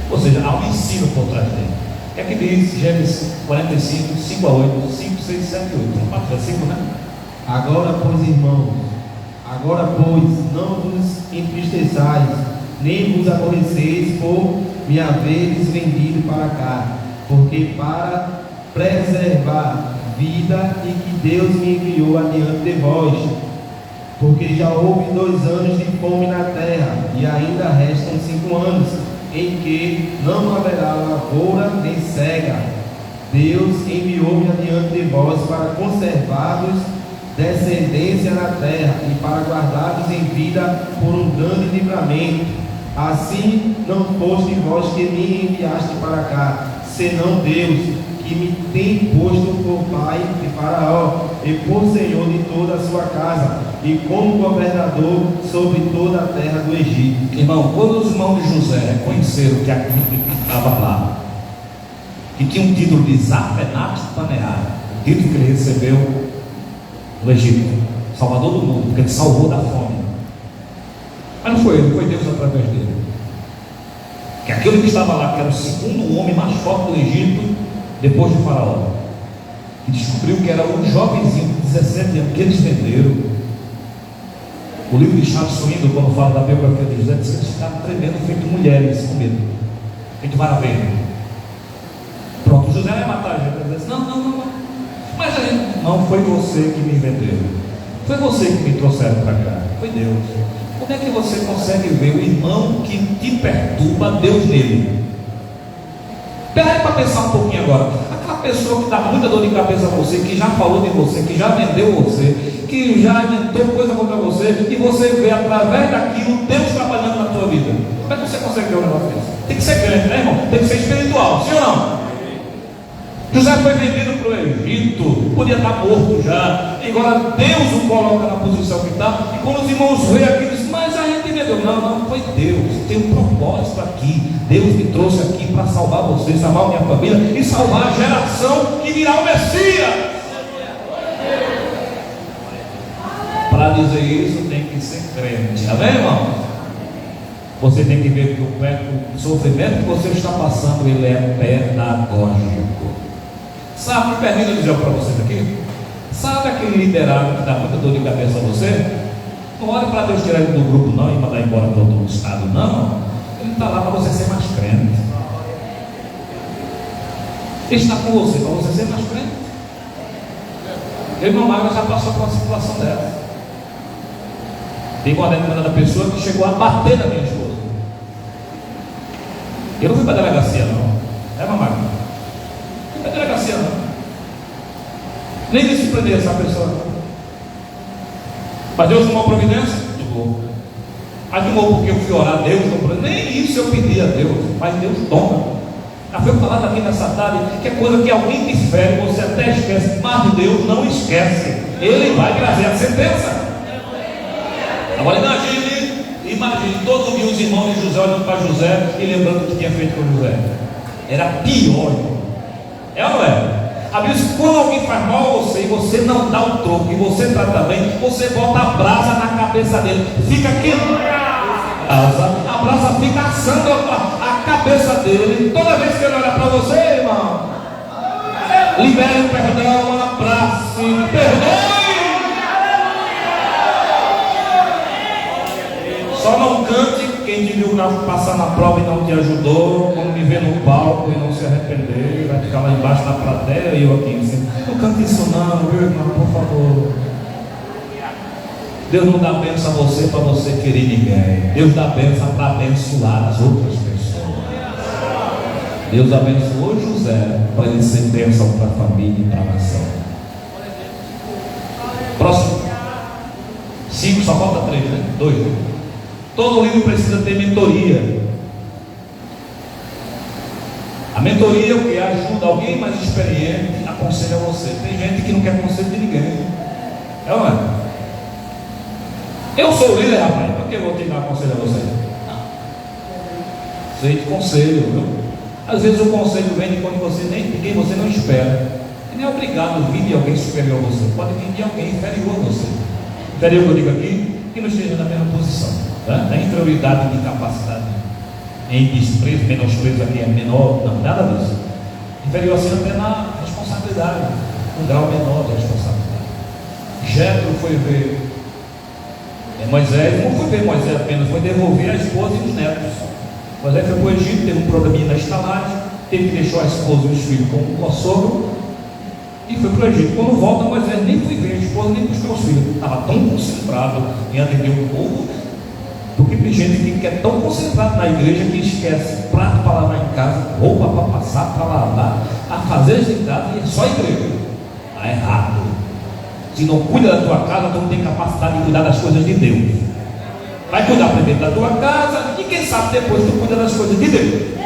Ou seja, há um ensino por trás dele. O que é que diz Gênesis 45, 5 a 8, 5, 6, 7 e 8? 4 versículos, né? Agora, pois, irmãos, não vos entristeçais, nem vos aborreceis por me haveres vendido para cá, porque para preservar vida e que Deus me enviou adiante de vós, porque já houve 2 anos de fome na terra, e ainda restam 5 anos, em que não haverá lavoura nem cega. Deus enviou-me adiante de vós para conservar-vos descendência na terra e para guardar-vos em vida por um grande livramento. Assim não foste vós que me enviaste para cá, senão Deus, que me tem posto por pai de Faraó e por senhor de toda a sua casa e como governador sobre toda a terra do Egito. Irmão, quando os irmãos de José reconheceram que aquilo que estava lá, que tinha um título de Zafenat Panear, o título que ele recebeu no Egito, Salvador do mundo, porque ele salvou da fome. Mas não foi ele, foi Deus através dele. Que aquele que estava lá, que era o segundo homem mais forte do Egito, depois de Faraó, e descobriu que era um jovenzinho de 17 anos que eles venderam. O livro de Charles Swindoll, quando fala da biografia de José, diz que eles ficaram tremendo, feito mulheres, com medo, feito maravilha. Pronto, José vai matar a gente. Ele diz, não. Mas a gente, não foi você que me vendeu, foi você que me trouxeram para cá, foi Deus. Como é que você consegue ver o irmão que te perturba, Deus nele? Pera aí para pensar um pouquinho agora. Aquela pessoa que dá muita dor de cabeça a você, que já falou de você, que já vendeu você, que já inventou coisa contra você, e você vê através daquilo Deus trabalhando na tua vida. Como é que você consegue ver um negócio desse? Tem que ser crente, né, irmão? Tem que ser espiritual, sim ou não? José foi vendido para o Egito, podia estar morto já, e agora Deus o coloca na posição que está, e quando os irmãos veem aquilo, dizem, mas a gente vendeu. Não, foi Deus, tem um propósito aqui. Deus me trouxe aqui para salvar você, salvar minha família e salvar a geração que virá o Messias. Para dizer isso tem que ser crente, amém, irmão? Você tem que ver que o sofrimento que você está passando, ele é pedagógico. Sabe, me permita dizer para vocês aqui, sabe aquele liderado que dá muita dor de cabeça a você? Não olhe para Deus tirar ele do grupo não e mandar embora para outro estado, não. Ele está lá para você ser mais crente. Ele está com você para você ser mais crente. Ele não mais já passou por uma situação dessa. Tem uma determinada pessoa que chegou a bater na minha esposa. Eu não fui para a delegacia não. É, mamãe? Não fui para a delegacia não. Nem disciplinei essa pessoa. Mas Deus tomou providência? Tomou. Mas tomou porque eu fui orar a Deus? Nem isso eu pedi a Deus. Mas Deus toma. Já foi falado aqui nessa tarde que é coisa que alguém te fere, você até esquece, mas Deus não esquece. Ele vai trazer a sentença. Agora imagine todo dia os irmãos de José olhando para José e lembrando o que tinha feito com José. Era pior. É ou não é? A Bíblia diz que quando alguém faz mal a você e você não dá o troco e você trata bem, você bota a brasa na cabeça dele, fica queimando. A brasa fica assando a cabeça dele. Toda vez que ele olha para você, irmão, libere o perdão, abrace, perdoe. Só não cante quem te viu passar na prova e não te ajudou, quando me vê no palco e não se arrepender, vai ficar lá embaixo na plateia e eu aqui dizendo, não cante isso não, viu, irmão, por favor. Deus não dá bênção a você para você querer ninguém. Deus dá bênção para abençoar as outras pessoas. Deus abençoou José para ele ser bênção para a família e para a nação. Próximo. 5, só falta 3, né? 2. Todo livro precisa ter mentoria. A mentoria é o que? Ajuda alguém mais experiente, aconselha você. Tem gente que não quer conselho de ninguém. É ou não é? Eu sou o líder, rapaz, por que eu vou te dar conselho a você? Não. Aceite conselho, viu? Às vezes o conselho vem de quem você não espera. E não é obrigado vir de alguém superior a você, pode vir de alguém inferior a você. Inferior que eu digo aqui, que não esteja na mesma posição, tá? Não é inferioridade de capacidade, em desprezo, menosprezo aqui é menor, não, nada disso. Inferior assim até na responsabilidade, um grau menor de responsabilidade. Jetro foi ver Moisés, não foi ver Moisés apenas, foi devolver a esposa e os netos. Moisés foi para o Egito, teve um probleminha na estalagem, teve que deixar a esposa e os filhos com o sogro e foi para o Egito. Quando volta, Moisés nem foi ver a esposa, nem buscou os filhos, estava tão concentrado em atender o povo, porque tem gente que é tão concentrado na igreja que esquece prato para lavar em casa, roupa para passar, para lavar, a fazer em casa e é só igreja. Está errado. Se não cuida da tua casa, tu não tem capacidade de cuidar das coisas de Deus. Vai cuidar primeiro da tua casa e quem sabe depois tu cuida das coisas de Deus.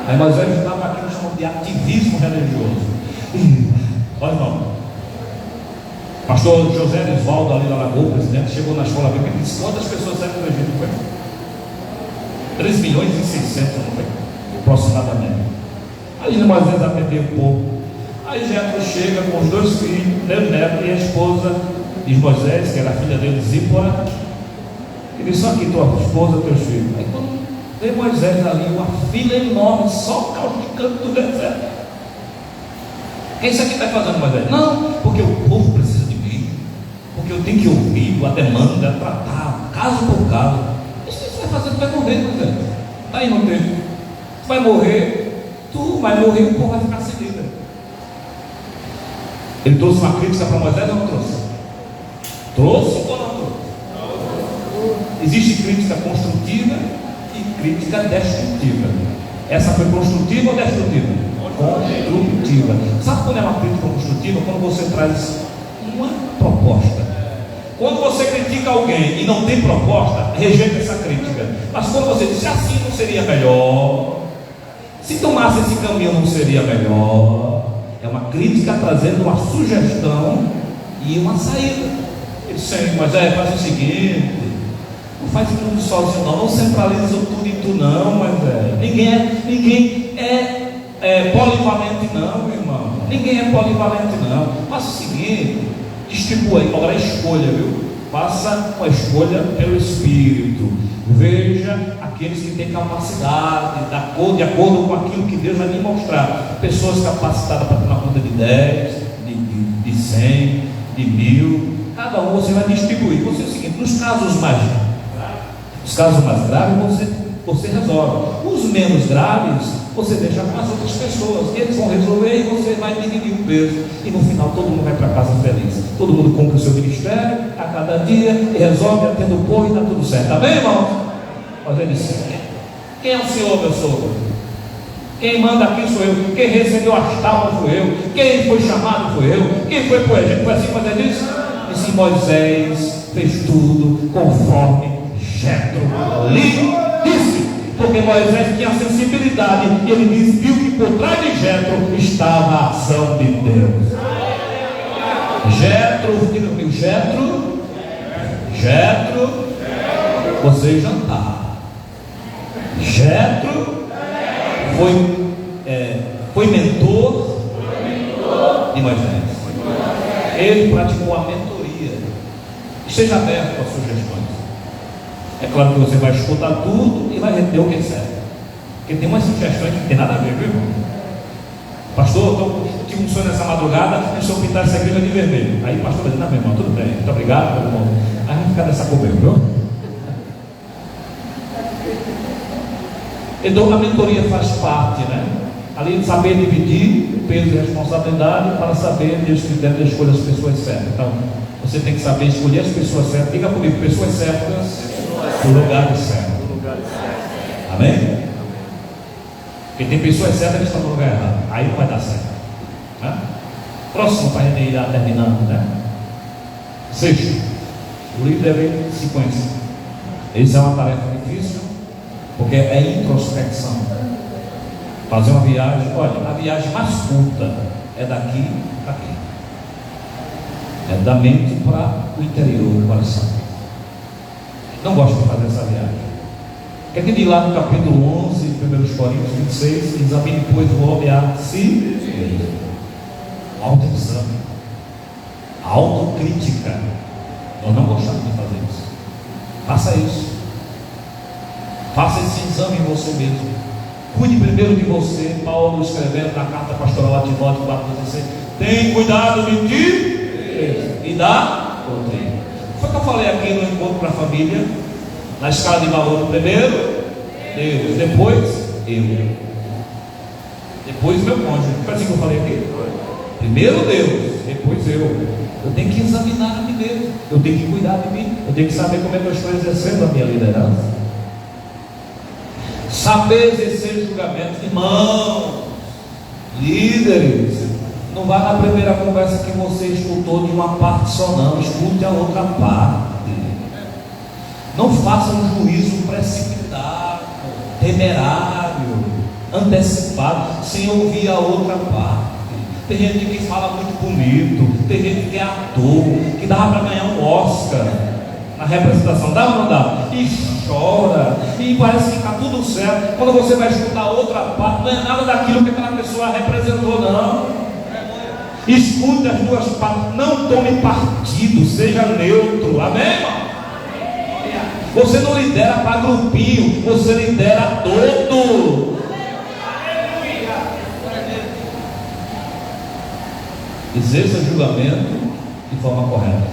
Aí Moisés estava aqui no chamado de ativismo religioso. Olha não. Pastor José Osvaldo ali da Lagoa, o presidente, chegou na escola bíblica e disse: quantas pessoas saíram do Egito? Não foi? 3 milhões e 600, não foi? Aproximadamente. Aí Moisés atendeu o povo. Aí Jetro chega com os 2 filhos, o neto e a esposa de Moisés, que era a filha dele, Zípora. Ele disse: aqui tua esposa, teus filhos. Aí quando vê Moisés ali, uma fila enorme, só causticando do deserto. O que isso aqui está fazendo, Moisés? Não, porque o povo precisa de mim, porque eu tenho que ouvir a demanda, tratar caso por caso. Isso que você vai fazer, tu vai morrer, Moisés. Está aí no texto. Tu vai morrer, e o povo vai ficar sem líder. Ele trouxe uma crítica para Moisés ou não trouxe? Trouxe ou não trouxe? Existe crítica construtiva e crítica destrutiva. Essa foi construtiva ou destrutiva? Construtiva. Sabe quando é uma crítica construtiva? Quando você traz uma proposta. Quando você critica alguém e não tem proposta, rejeita essa crítica. Mas quando você diz assim não seria melhor, se tomasse esse caminho não seria melhor, é uma crítica trazendo uma sugestão e uma saída. Ele disse: mas faz o seguinte, não faz tudo sozinho não centraliza tudo em tu não, mas ninguém é polivalente não, irmão. Ninguém é polivalente não. Faça o seguinte, distribua aí, agora escolha, viu? Faça uma escolha pelo Espírito. Veja aqueles que têm capacidade, de acordo com aquilo que Deus vai lhe mostrar. Pessoas capacitadas para tomar conta de 10, de 100, de 1000. Cada um você vai distribuir. Você é o seguinte: nos casos mais graves você resolve. Os menos graves você deixa com as outras pessoas, eles vão resolver e você vai dividir o peso. E no final todo mundo vai para casa feliz. Todo mundo cumpre o seu ministério a cada dia e resolve, atende o povo e está tudo certo. Amém, irmão? Mas ele disse: quem é o Senhor, meu sogro? Quem manda aqui sou eu. Quem recebeu as tábuas fui eu. Quem foi chamado fui eu. Quem foi para o Egito foi assim, mas ele disse: e Moisés fez tudo conforme Jetro lhe disse. Porque Moisés tinha sensibilidade e ele viu que por trás de Jetro estava a ação de Deus. Jetro, você jantar. Jetro foi mentor de Moisés. Ele praticou a mentoria. Esteja aberto às sugestões. É claro que você vai escutar tudo e vai reter o que é certo. Porque tem umas sugestões que não tem nada a ver, viu, irmão? Pastor, eu tive um sonho nessa madrugada e o senhor pintar essa igreja de vermelho. Aí o pastor vai dizer: não, meu irmão, tudo bem, muito obrigado, meu irmão. Aí vamos ficar dessa cor mesmo, viu? Então a mentoria faz parte, né? Ali de saber dividir o peso e a responsabilidade para saber Deus que deve escolher as pessoas certas. Então, você tem que saber escolher as pessoas certas. Diga comigo: pessoas certas no lugar certo. Amém? Porque tem pessoas certas que estão no lugar errado. Aí não vai dar certo, né? Próximo, para a gente ir terminando, né? Sexto, o líder se conhece. Essa é uma tarefa difícil, porque é introspecção. Fazer uma viagem, olha, a viagem mais curta é daqui para aqui. É da mente para o interior, o coração. Não gosto de fazer essa viagem. O que é que diz lá no capítulo 11, 1 Coríntios 26? Examine, pois, o homem a si mesmo. Autoexame, autocrítica. Nós não gostamos de fazer isso. Faça isso. Faça esse exame em você mesmo. Cuide primeiro de você. Paulo escrevendo na carta pastoral a Timóteo 4,16: tem cuidado de ti e da doutrina. Foi o que eu falei aqui no encontro para a família, na escala de valor. Primeiro Deus, depois eu, depois meu cônjuge. Foi assim que eu falei aqui. Primeiro Deus, depois eu. Eu tenho que examinar a mim mesmo, eu tenho que cuidar de mim, eu tenho que saber como é que eu estou exercendo a minha liderança. Saber exercer julgamento. Irmãos, líderes, não vá na primeira conversa que você escutou de uma parte só, não. Escute a outra parte. Não faça um juízo precipitado, temerário, antecipado, sem ouvir a outra parte. Tem gente que fala muito bonito, tem gente que é ator, que dava para ganhar um Oscar na representação, dá ou não dá? E chora, e parece que está tudo certo. Quando você vai escutar a outra parte, não é nada daquilo que aquela pessoa representou, não. Escute as duas partes, não tome partido, seja neutro, amém, irmão? Você não lidera para grupinho, você lidera todo. Exerça julgamento de forma correta.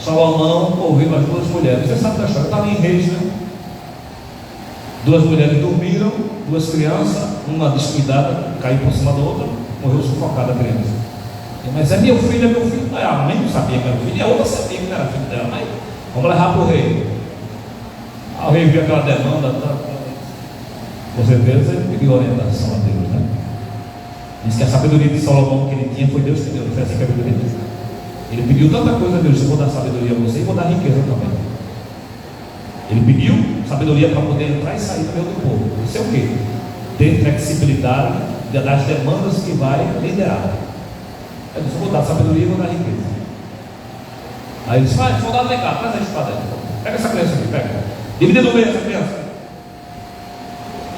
Salomão ouviu as duas mulheres. Você sabe da história, está ali em Reis, né? Duas mulheres dormiram, duas crianças, uma descuidada, caiu por cima da outra, morreu sufocada a criança. Mas é meu filho, é meu filho. A mãe não sabia que era filho, e a outra sabia que não era filho dela. Mas vamos levar para o rei. O rei viu aquela demanda, com certeza ele pediu orientação a Deus, né? Diz que a sabedoria de Salomão que ele tinha foi Deus que deu, não foi assim que a Bíblia diz. Ele pediu tanta coisa a Deus: eu vou dar sabedoria a você e vou dar riqueza também. Ele pediu sabedoria para poder entrar e sair do meio do povo. Isso é o quê? Ter flexibilidade das demandas que vai liderar. Ele disse: eu vou dar sabedoria e vou dar riqueza. Aí ele disse: vai, soldado, vem cá, traz a espada aí. Pega essa criança aqui, pega. Divide no meio essa criança.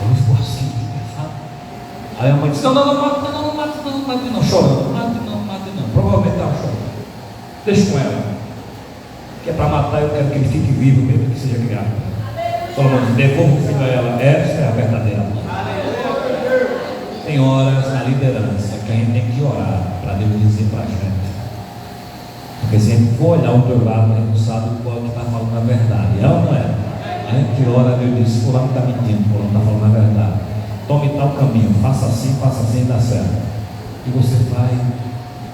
Ele ficou assim, pensado. Aí a mãe disse: não, mate não, chorando, mate não. Provavelmente estava chorando. Deixa com ela. Que é para matar, eu quero que ele fique vivo, mesmo que seja criado. Salomão disse: devolva o filho a ela. Esta é a verdadeira. Tem horas na liderança que a gente tem que orar para Deus dizer para a gente. Porque se a gente for olhar o teu lado, a gente não sabe qual que está falando a verdade. É ou não é? A gente ora, Deus diz: fulano está mentindo, fulano está falando a verdade. Tome tal caminho, faça assim e dá certo. E você vai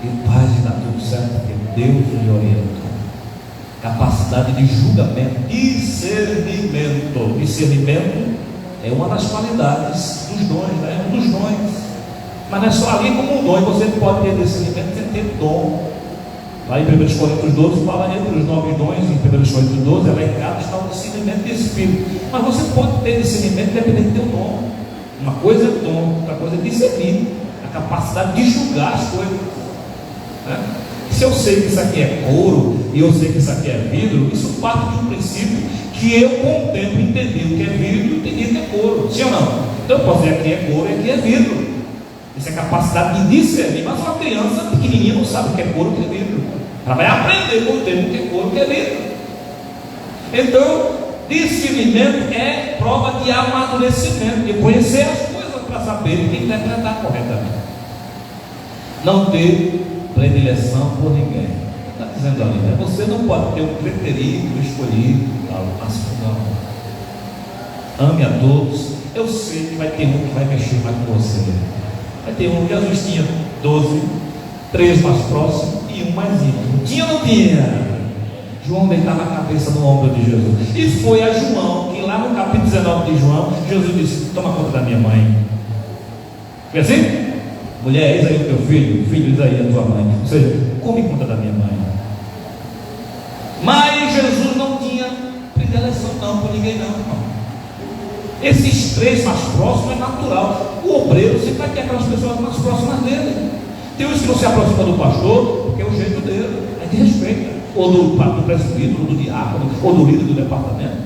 e faz e dá tudo certo, porque Deus lhe orienta. Capacidade de julgamento, discernimento. Discernimento é uma das qualidades dos dons, né? Um dos dons. Mas não é só ali como um dom. Você pode ter discernimento sem ter dom. Lá em 1 Coríntios 12 fala entre os 9 dons. Em 1 Coríntios 12 elencado está o discernimento de espírito. Mas você pode ter discernimento dependendo do teu dom. Uma coisa é dom, outra coisa é discernir. A capacidade de julgar as coisas, né? Se eu sei que isso aqui é couro e eu sei que isso aqui é vidro, isso parte de um princípio que eu, com o tempo, entendi o que é vidro e entendi o que é couro. Sim ou não? Então eu posso dizer aqui é couro e aqui é vidro. Isso é capacidade de discernir. Mas uma criança pequenininha não sabe o que é couro e o que é vidro. Ela vai aprender com o tempo o que é couro e o que é vidro. Então, discernimento é prova de amadurecimento, de conhecer as coisas para saber e interpretar corretamente. Não ter predileção por ninguém. Está dizendo ali, né? Você não pode ter um preterido, escolhido, mas não. Ame a todos. Eu sei que vai ter um que vai mexer mais com você. Vai ter um. Jesus tinha 12, 3 mais próximos e um mais íntimo. Tinha ou não tinha? João deitava a cabeça no ombro de Jesus. E foi a João que lá no capítulo 19 de João, Jesus disse: toma conta da minha mãe. Foi assim? Mulher, eis aí o teu filho, filho, eis aí a tua mãe. Ou seja, come conta da minha mãe. Mas Jesus não tinha predileção não por ninguém não, irmão. Esses 3 mais próximos é natural. O obreiro sempre vai ter aquelas pessoas mais próximas dele. Tem uns que não se aproximam do pastor, porque é o jeito dele, a gente respeita, ou do presbítero, ou do diácono, ou do líder do departamento.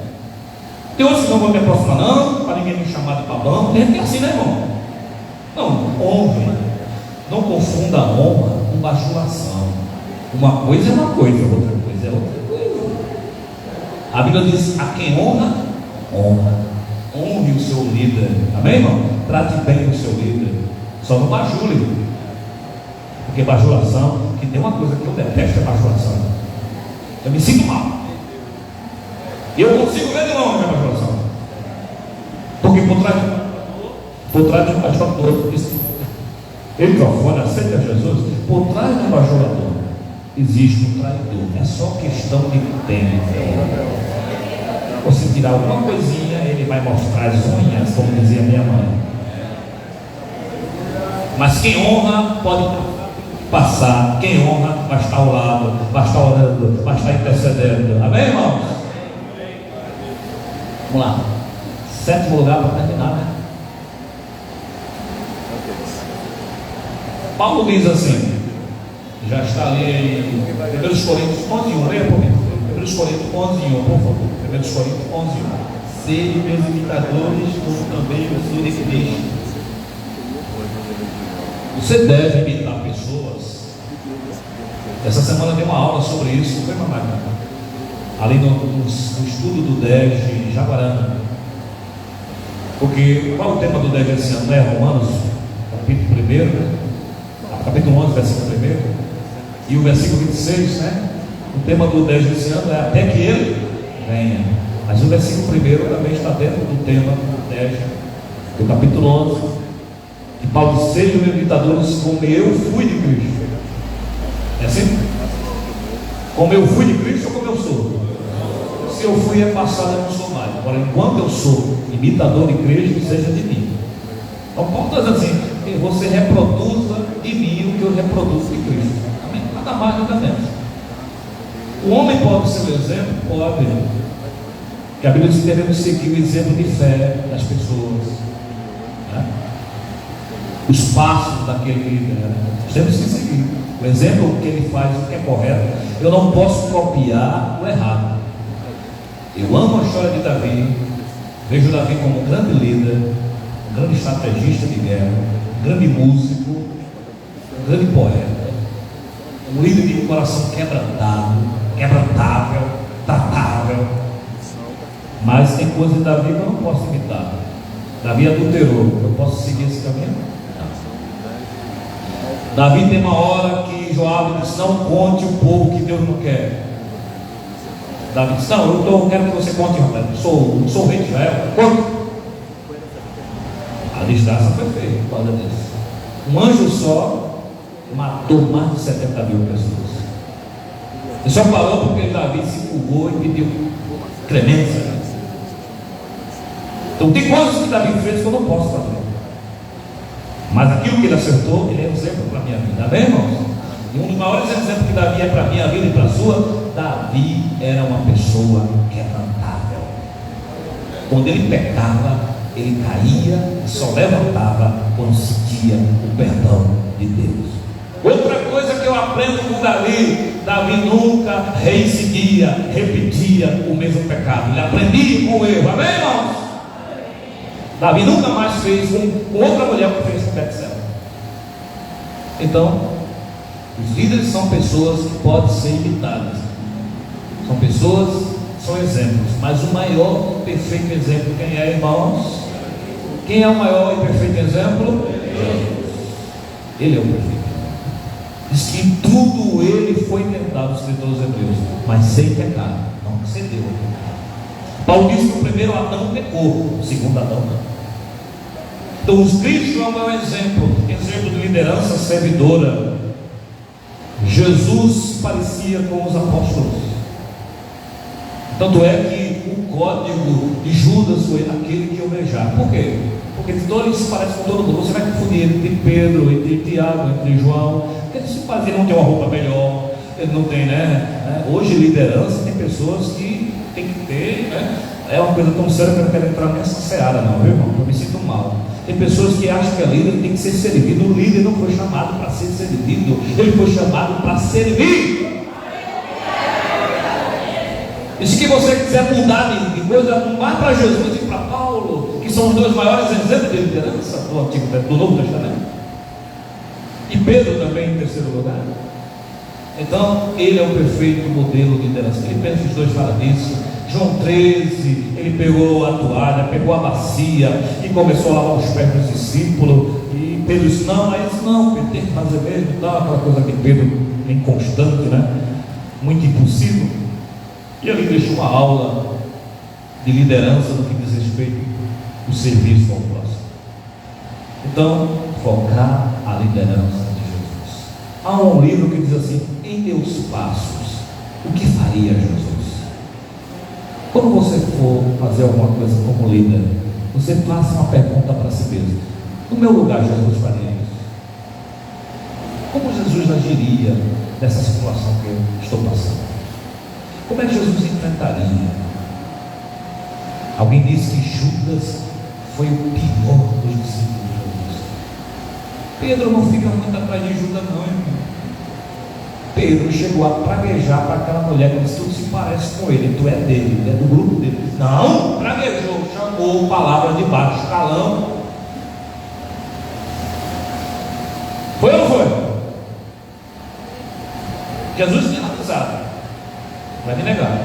Tem outros que não vão me aproximar, não, para ninguém me chamar de Pablão. Tem gente que é assim, né, irmão? Não, honre, não confunda a honra com bajulação. Uma coisa é uma coisa, outra coisa é outra coisa. A Bíblia diz: a quem honra, honra. Honre o seu líder, amém, irmão? Trate bem o seu líder, só não bajule, porque bajulação, que tem uma coisa que eu detesto, é bajulação. Eu me sinto mal, e eu consigo ver de longe a bajulação, porque por trás de um bajulador, ele microfone, aceita Jesus, por trás de um bajulador existe um traidor. É só questão de tempo. Se tirar alguma coisinha, ele vai mostrar as unhas, como dizia minha mãe. Mas quem honra pode passar. Quem honra vai estar ao lado, vai estar orando, vai estar intercedendo. Amém, irmãos? Vamos lá. 7º lugar para terminar, né? Paulo diz assim, já está ali em 1 Coríntios 11:1, leia por mim. 1 Coríntios 11:1, por favor. 1 Coríntios 11:1. Sede meus imitadores, como também eu sou de Cristo. Você deve imitar pessoas. Essa semana tem uma aula sobre isso, foi uma máquina. Ali no estudo do 10 de Jaguarana. Porque qual é o tema do 10 desse ano? É Romanos, capítulo 1, capítulo 11, versículo 1, e o versículo 26, né? O tema do 10 desse ano é até que ele venha. Mas o versículo 1 também está dentro do tema do 10, do capítulo 11. E Paulo diz: sejam imitadores como eu fui de Cristo. É assim? Como eu fui de Cristo ou como eu sou? Se eu fui é passado, eu não sou mais. Agora, enquanto eu sou imitador de Cristo, seja de mim. Então Paulo está dizendo assim: que você reproduza de mim o que eu reproduzo de Cristo. Amém? Nada mais, nada menos. O homem pode ser um exemplo? Pode. Que a Bíblia diz que devemos seguir o exemplo de fé das pessoas, né? Os passos daquele líder, né? Nós temos que seguir o exemplo que ele faz, o que é correto. Eu não posso copiar o errado. Eu amo a história de Davi, vejo Davi como um grande líder, um grande estrategista de guerra, um grande músico, um grande poeta, um líder de coração quebrantável, tratável. Mas tem coisas de Davi que eu não posso imitar. Davi adulterou, eu posso seguir esse caminho? Não. Davi tem uma hora que Joabe diz: não conte o povo que Deus não quer. Davi diz: não, eu quero que você conte, rapaz, sou rei de Israel, conte. A desgraça foi feita por causa disso. Um anjo só matou mais de 70 mil pessoas. Ele só parou porque Davi se curvou e pediu clemência. Então tem coisas que Davi fez que eu não posso fazer, mas aquilo que ele acertou, ele é um exemplo para a minha vida. Amém, irmãos? E um dos maiores exemplos que Davi é para a minha vida e para a sua: Davi era uma pessoa quebrantável. Quando ele pecava, ele caía e só levantava quando sentia o perdão de Deus. Outra coisa que eu aprendo com Davi: Davi nunca reincidia, repetia o mesmo pecado. Ele aprendia com o erro. Amém, irmãos? Davi nunca mais fez com outra mulher o que fez com Betseba. Então, os líderes são pessoas que podem ser imitadas. São pessoas, são exemplos. Mas o maior e perfeito exemplo, quem é, irmãos? Quem é o maior e perfeito exemplo? Ele é o perfeito. Diz que em tudo ele foi tentado, escritor dos Hebreus, mas sem pecado, não cedeu ao pecado. Paulo diz que o primeiro Adão pecou, o segundo Adão não. Então os Cristo é o maior exemplo de liderança servidora. Jesus parecia com os apóstolos. Tanto é que o código de Judas foi aquele que eu beijar. Por quê? Porque então ele se parece com todo mundo. Você vai confundir entre Pedro, entre Tiago, entre João. Porque ele se parece, ele não tem uma roupa melhor, ele não tem, né? Hoje liderança tem pessoas que tem que ter, né? É uma coisa tão séria que eu não quero entrar nessa seara, não, viu, irmão? Eu me sinto mal. Tem pessoas que acham que a líder tem que ser servido. O líder não foi chamado para ser servido, ele foi chamado para servir. E se que você quiser mudar de coisa, vá para Jesus e para Paulo, que são os dois maiores exemplos de liderança do Novo Testamento. E Pedro também em terceiro lugar. Então, ele é o perfeito modelo de liderança. Filipenses 2 fala disso. João 13, ele pegou a toalha, pegou a bacia e começou a lavar os pés dos discípulos. E Pedro disse: não, é isso não, Pedro tem que fazer mesmo e tal. Aquela coisa que Pedro é inconstante, né? Muito impulsivo. E ele deixou uma aula de liderança no que diz respeito ao serviço ao próximo. Então, focar a liderança de Jesus. Há um livro que diz assim: em teus passos, o que faria Jesus? Quando você for fazer alguma coisa como líder, você faça uma pergunta para si mesmo: no meu lugar, Jesus faria isso? Como Jesus agiria nessa situação que eu estou passando? Como é que Jesus enfrentaria? Alguém disse que Judas foi o pior dos discípulos de Jesus. Pedro não fica muito atrás de Judas, não, irmão. Pedro chegou a praguejar para aquela mulher que disse: tudo se parece com ele, tu é dele, é do grupo dele. Não, praguejou, chamou palavras de baixo calão. Foi ou não foi? Jesus tinha avisado: vai me negar.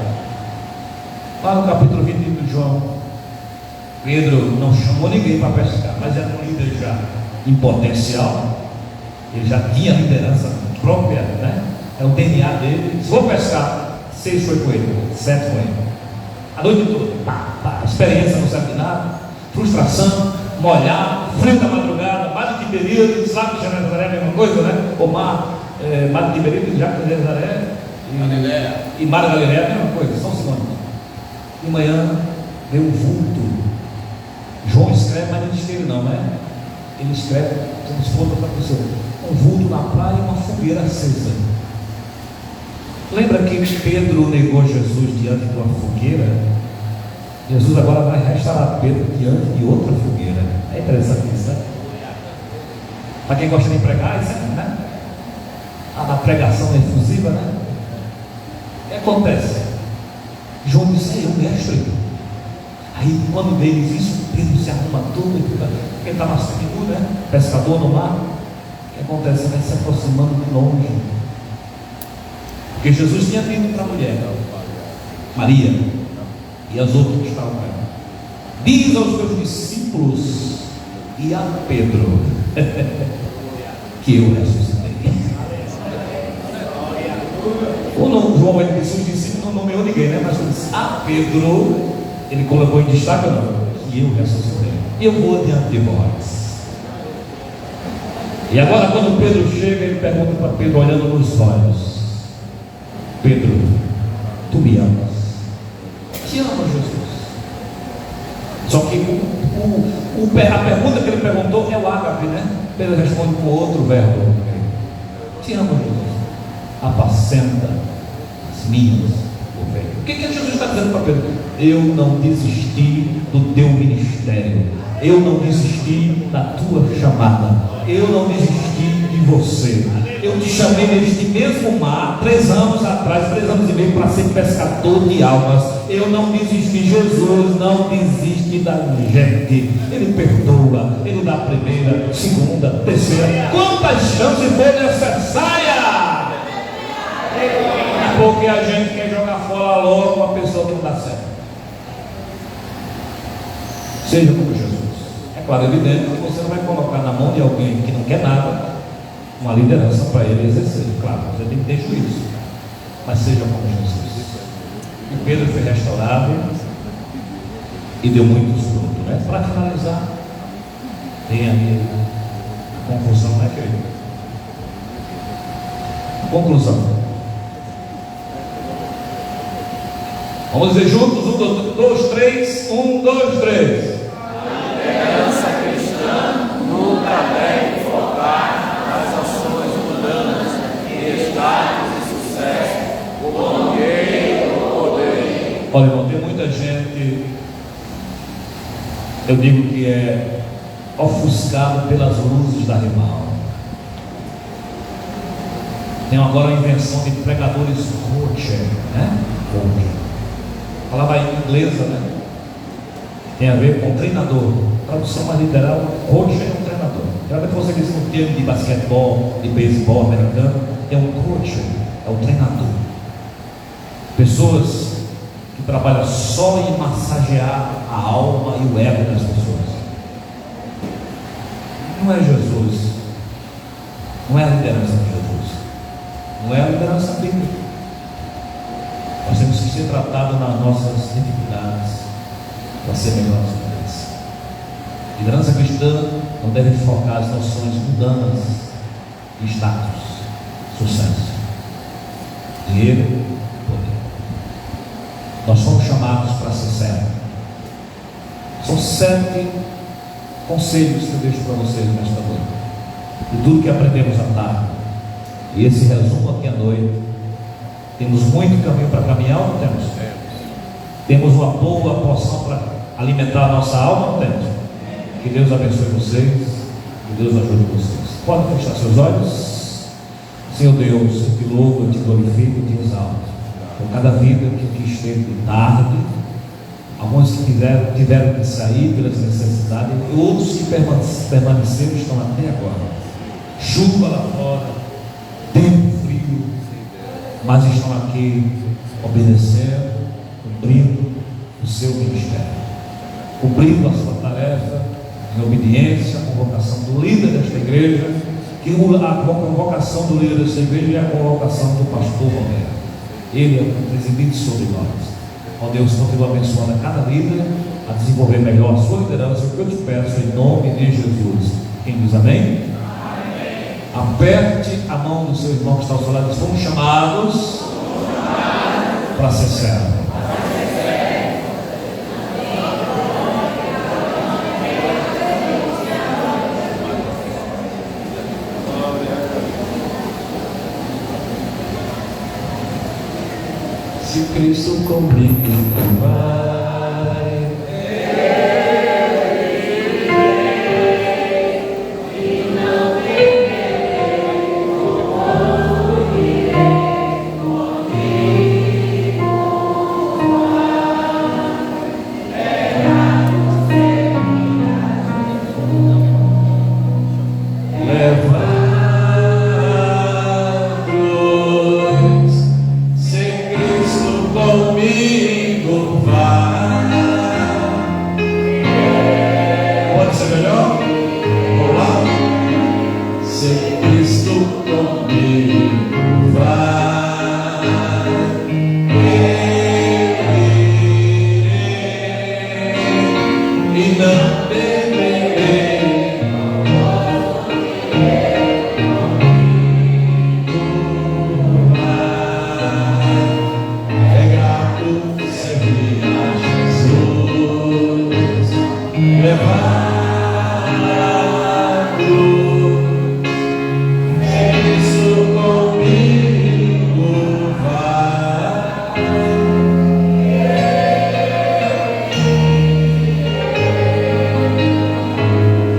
Lá no capítulo 20 de João, Pedro não chamou ninguém para pescar, mas era um líder já em potencial. Ele já tinha liderança própria, né? É o DNA dele. Se vou pescar, 6 foi com ele, 7 com ele. A noite toda, experiência não serve de nada, frustração, molhado, frio da madrugada, mar de Tiberíades, sabe que Nazaré é a mesma coisa, né? O mar de Tiberíades, já que Nazaré e mar de Galileia é a mesma coisa, são sinônimos. De manhã veio um vulto. João escreve, mas não diz que ele não, né? Ele escreve como se fosse outra pessoa. Um vulto na praia e uma fogueira acesa. Lembra que Pedro negou Jesus diante de uma fogueira? Jesus agora vai restaurar Pedro diante de outra fogueira. É interessante isso, né? Para quem gosta de pregar, isso é, né? A pregação efusiva, né? O que acontece? João disse: é eu, mestre. Aí quando veio isso, Pedro se arruma todo, porque ele estava seguro, né? Pescador no mar. O que acontece? Vai se aproximando de longe. Porque Jesus tinha dito para a mulher, Maria, e as outras que estavam com ela: diz aos teus discípulos e a Pedro que eu ressuscitei. Ou não, João, ele disse: os discípulos não nomeou ninguém, né? Mas ele disse: a Pedro, ele colocou em destaque ou não? Que eu ressuscitei. Eu vou diante de vós. E agora, quando Pedro chega, ele pergunta para Pedro, olhando nos olhos: Pedro, tu me amas? Te amo, Jesus. Só que a pergunta que ele perguntou é o ágape, né? Pedro responde com outro verbo: te amo, Jesus. Apacenta as minhas ovelhas. O que Jesus está dizendo para Pedro? Eu não desisti do teu ministério, eu não desisti da tua chamada, eu não desisti de você. Eu te chamei neste mesmo mar 3 anos atrás, 3 anos e meio, para ser pescador de almas. Eu não desisti. Jesus não desiste da gente. Ele perdoa, ele dá a primeira, segunda, terceira, quantas chances for necessária. Porque a gente quer jogar fora logo uma pessoa que não dá certo. Seja como Jesus. É claro, evidente que você não vai colocar na mão de alguém que não quer nada uma liderança para ele exercer. Claro, você tem que ter juízo, mas seja como Jesus. E Pedro foi restaurado e deu muitos frutos, né? Para finalizar, tem aí a conclusão, né, querido? Conclusão. Vamos dizer juntos: 1, 2, 3. 1, 2, 3. A liderança cristã nunca deve focar nas ações mundanas e status e sucesso, o bloqueio do poder. Olha, irmão, tem muita gente, eu digo que é ofuscado pelas luzes da rival. Tem agora a invenção de pregadores coach, né? Coach. Palavra inglesa, né? Tem a ver com treinador. Tradução mais literal, coach é um treinador. Cada vez que você diz um termo de basquetebol, de beisebol americano, é um coach, é o treinador. Pessoas que trabalham só em massagear a alma e o ego das pessoas. Não é Jesus, não é a liderança de Jesus, não é a liderança bíblica. Nós temos que ser tratados nas nossas dificuldades para ser melhores para eles. Liderança cristã não deve focar as noções mundanas de status, sucesso, dinheiro, poder. Nós somos chamados para ser servos. São 7 conselhos que eu deixo para vocês nesta noite, de tudo que aprendemos à tarde, e esse resumo aqui à noite. Temos muito caminho para caminhar, ou não temos? Temos uma boa porção para alimentar a nossa alma, ou não temos? Que Deus abençoe vocês, que Deus ajude vocês. Podem fechar seus olhos. Senhor Deus, eu te louvo, eu te glorifico, eu te exalto por cada vida que aqui esteve de tarde. Alguns que tiveram que sair pelas necessidades, e outros que permaneceram estão até agora. Chuva lá fora, tempo frio, mas estão aqui obedecendo, cumprindo o seu ministério, cumprindo a sua tarefa em obediência à convocação do líder desta igreja, que a convocação do líder desta igreja é a convocação do pastor Romero. Ele é o presidente sobre nós. Ó Deus, continua abençoando a cada líder a desenvolver melhor a sua liderança. O que eu te peço em nome de Jesus. Quem diz amém? Amém. Aperte a mão do seu irmão que está ao seu lado. Somos chamados para ser servo. Se Cristo comigo vai, e não temerei, como irei comigo levar. Comigo vai. Pode ser melhor? Vamos lá? Se Cristo comigo vai, e não temerei.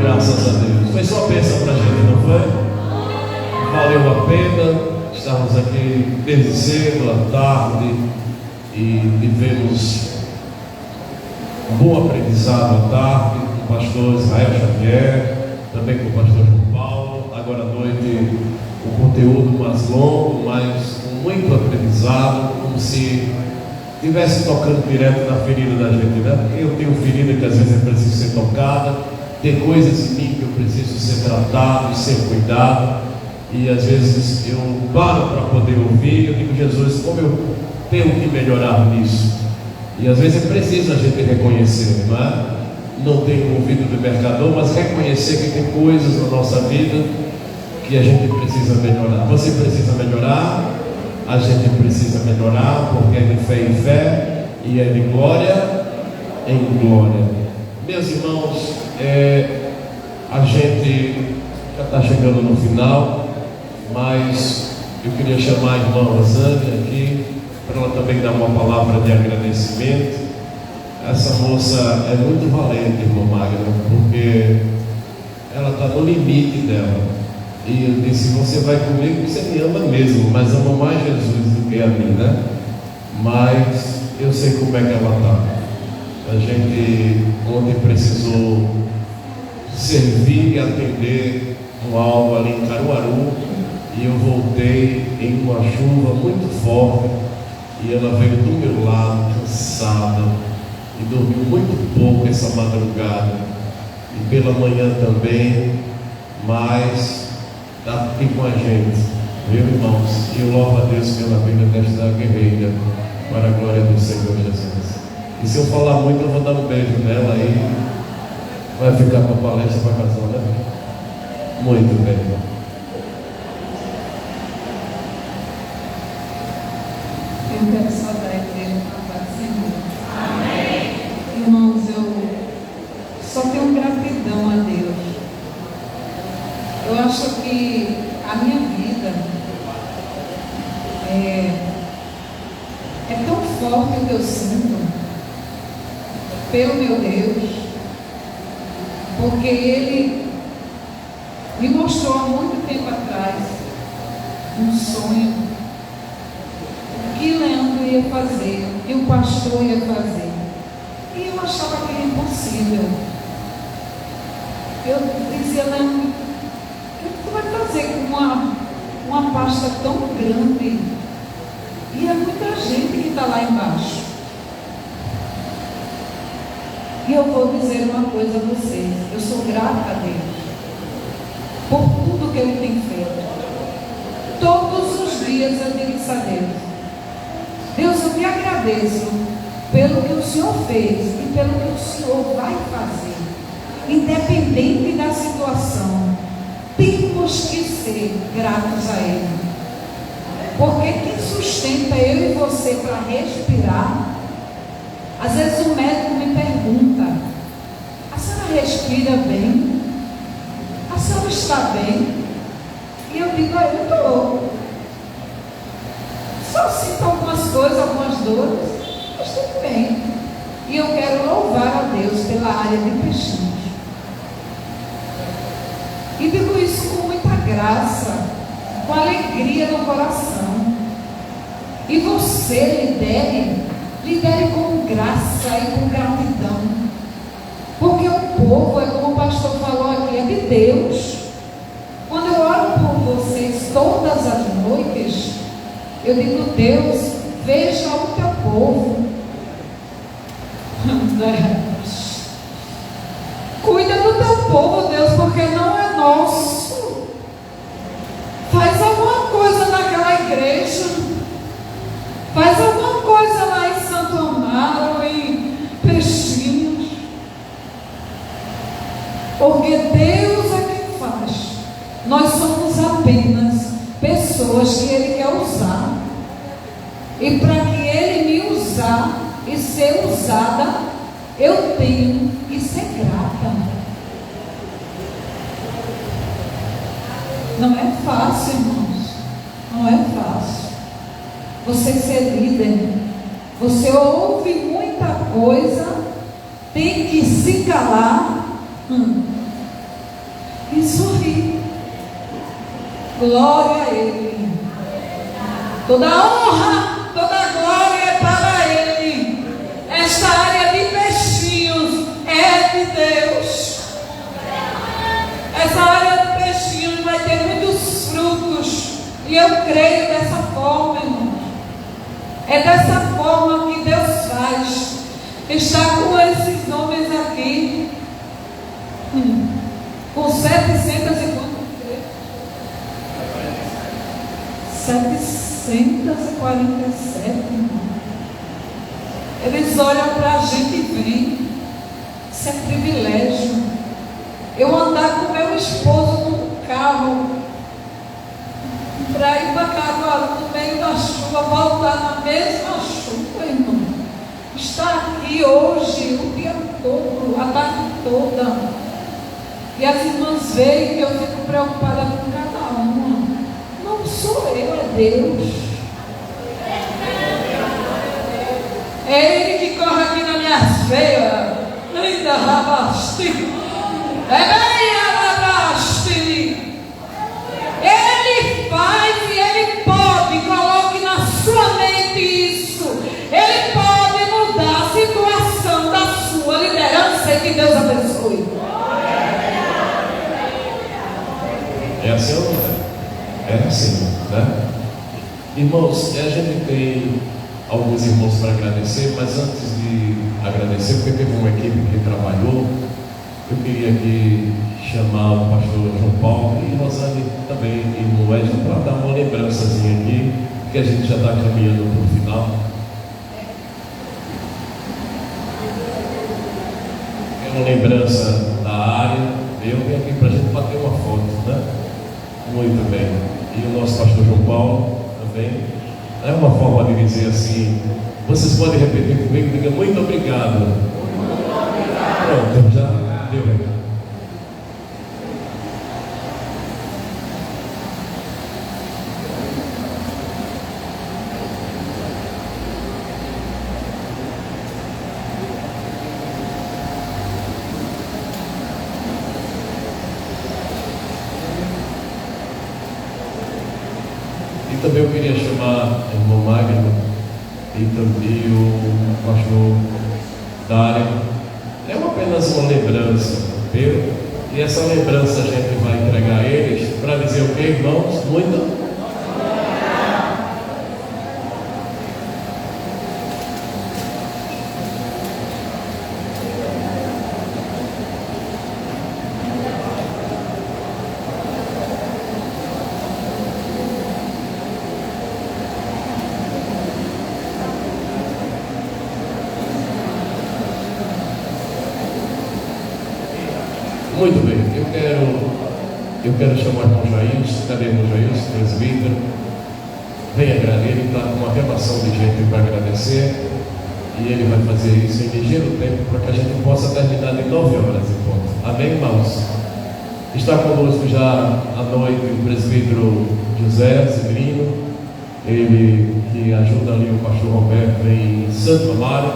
Graças a Deus. Foi só bênção para a gente, não foi? Valeu a pena estarmos aqui desde cedo, à tarde, e vivemos um bom aprendizado à tarde com o pastor Israel Xavier, também com o pastor João Paulo. Agora à noite um conteúdo mais longo, mas com muito aprendizado, como se estivesse tocando direto na ferida da gente, né? Eu tenho ferida que às vezes é preciso ser tocada, tem coisas em mim que eu preciso ser tratado e ser cuidado, e às vezes eu paro para poder ouvir. Eu digo: Jesus, como eu tenho que melhorar nisso? E às vezes é preciso a gente reconhecer, não é? Não tenho ouvido do mercador, mas reconhecer que tem coisas na nossa vida que a gente precisa melhorar. Você precisa melhorar, a gente precisa melhorar, porque é de fé em fé e é de glória em glória. Meus irmãos, a gente já está chegando no final, mas eu queria chamar a irmã Rosane aqui para ela também dar uma palavra de agradecimento. Essa moça é muito valente, irmã Magna, porque ela está no limite dela. E eu disse: você vai comigo, você me ama mesmo, mas ama mais Jesus do que a mim, né? Mas eu sei como é que ela está. A gente ontem precisou servir e atender um alvo ali em Caruaru, e eu voltei em uma chuva muito forte, e ela veio do meu lado, cansada, e dormiu muito pouco essa madrugada, e pela manhã também, mas está aqui com a gente, viu, irmãos? E eu louvo a Deus pela vida desta guerreira, para a glória do Senhor Jesus. E se eu falar muito, eu vou dar um beijo nela aí, vai ficar para a palestra, para casar, né? Muito bem, irmão. Eu quero saudar a igreja para a paz do Senhor. Amém. Irmãos, eu só tenho gratidão a Deus. Eu acho que a minha vida é tão forte o que eu sinto pelo meu Deus, porque Ele me mostrou há muito tempo atrás um sonho, o que Leandro ia fazer, o que o pastor ia fazer, e eu achava que era impossível. Eu dizia: Leandro, o que tu vai fazer com uma pasta tão grande? E é muita gente que está lá embaixo. E eu vou dizer uma coisa a vocês: eu sou grata a Deus por tudo que Ele tem feito. Todos os dias eu digo isso a Deus: Deus, eu te agradeço pelo que o Senhor fez e pelo que o Senhor vai fazer. Independente da situação, temos que ser gratos a Ele, porque quem sustenta eu e você para respirar? Às vezes o médico me pergunta: a senhora respira bem? A senhora está bem? E eu digo: eu estou. Só sinto algumas coisas, algumas dores, mas tudo bem. E eu quero louvar a Deus pela área de peixinhos. E digo isso com muita graça, com alegria no coração. E você lidere com graça e com gratidão, porque o povo, é como o pastor falou aqui, é de Deus. Quando eu oro por vocês todas as noites, eu digo: Deus, veja o teu povo, cuida do teu povo, Deus, porque não é nosso. Faz alguma coisa naquela igreja, faz alguma coisa lá em Santo Amaro, em Peixinhos, porque Deus é quem faz. Nós somos apenas pessoas que Ele quer usar, e para que Ele me usar e ser usada, eu tenho que ser grata. Não é fácil, irmãos, não é fácil você ser líder. Você ouve muita coisa, tem que se calar e sorrir. Glória a Ele. Toda honra, toda glória é para Ele. Esta área de peixinhos é de Deus. Essa área de peixinhos vai ter muitos frutos, e eu creio dessa forma, irmão. É dessa forma que Deus faz. Está com esses homens aqui, com 747, irmão. Eles olham para a gente e vêm. Isso é privilégio. Eu andar com meu esposo num carro para ir para Caruaru no meio da chuva, voltar na mesma chuva, irmão. Estar aqui hoje o dia todo, a tarde toda. E as irmãs veem que eu fico preocupada com cada uma. Não sou eu, é Deus. É Ele que corre aqui nas minhas veias. Linda rabasti. É bem, assim, né? Irmãos, a gente tem alguns irmãos para agradecer, mas antes de agradecer, porque teve uma equipe que trabalhou, eu queria aqui chamar o pastor João Paulo e Rosane também, e Moed, para dar uma lembrançazinha aqui, que a gente já está caminhando para o final. É uma lembrança da área, eu vim aqui para a gente bater uma foto, né? Muito bem. E o nosso pastor João Paulo também. É uma forma de dizer assim, vocês podem repetir comigo, diga muito obrigado. Muito obrigado. Pronto, já deu. E também eu queria chamar a irmã Magno e também o pastor Dário. É apenas uma lembrança, viu? E essa lembrança a gente vai entregar a eles para dizer o que, irmãos? Muito. Muito bem, eu quero chamar o irmão Jailson. Cadê o irmão Jailson, presbítero? Venha agradecer, ele está com uma relação de gente para agradecer, e ele vai fazer isso em ligeiro tempo para que a gente possa terminar de 9 horas em ponto. Amém, irmãos? Está conosco já à noite o presbítero José Severino, ele que ajuda ali o pastor Roberto em Santo Amaro,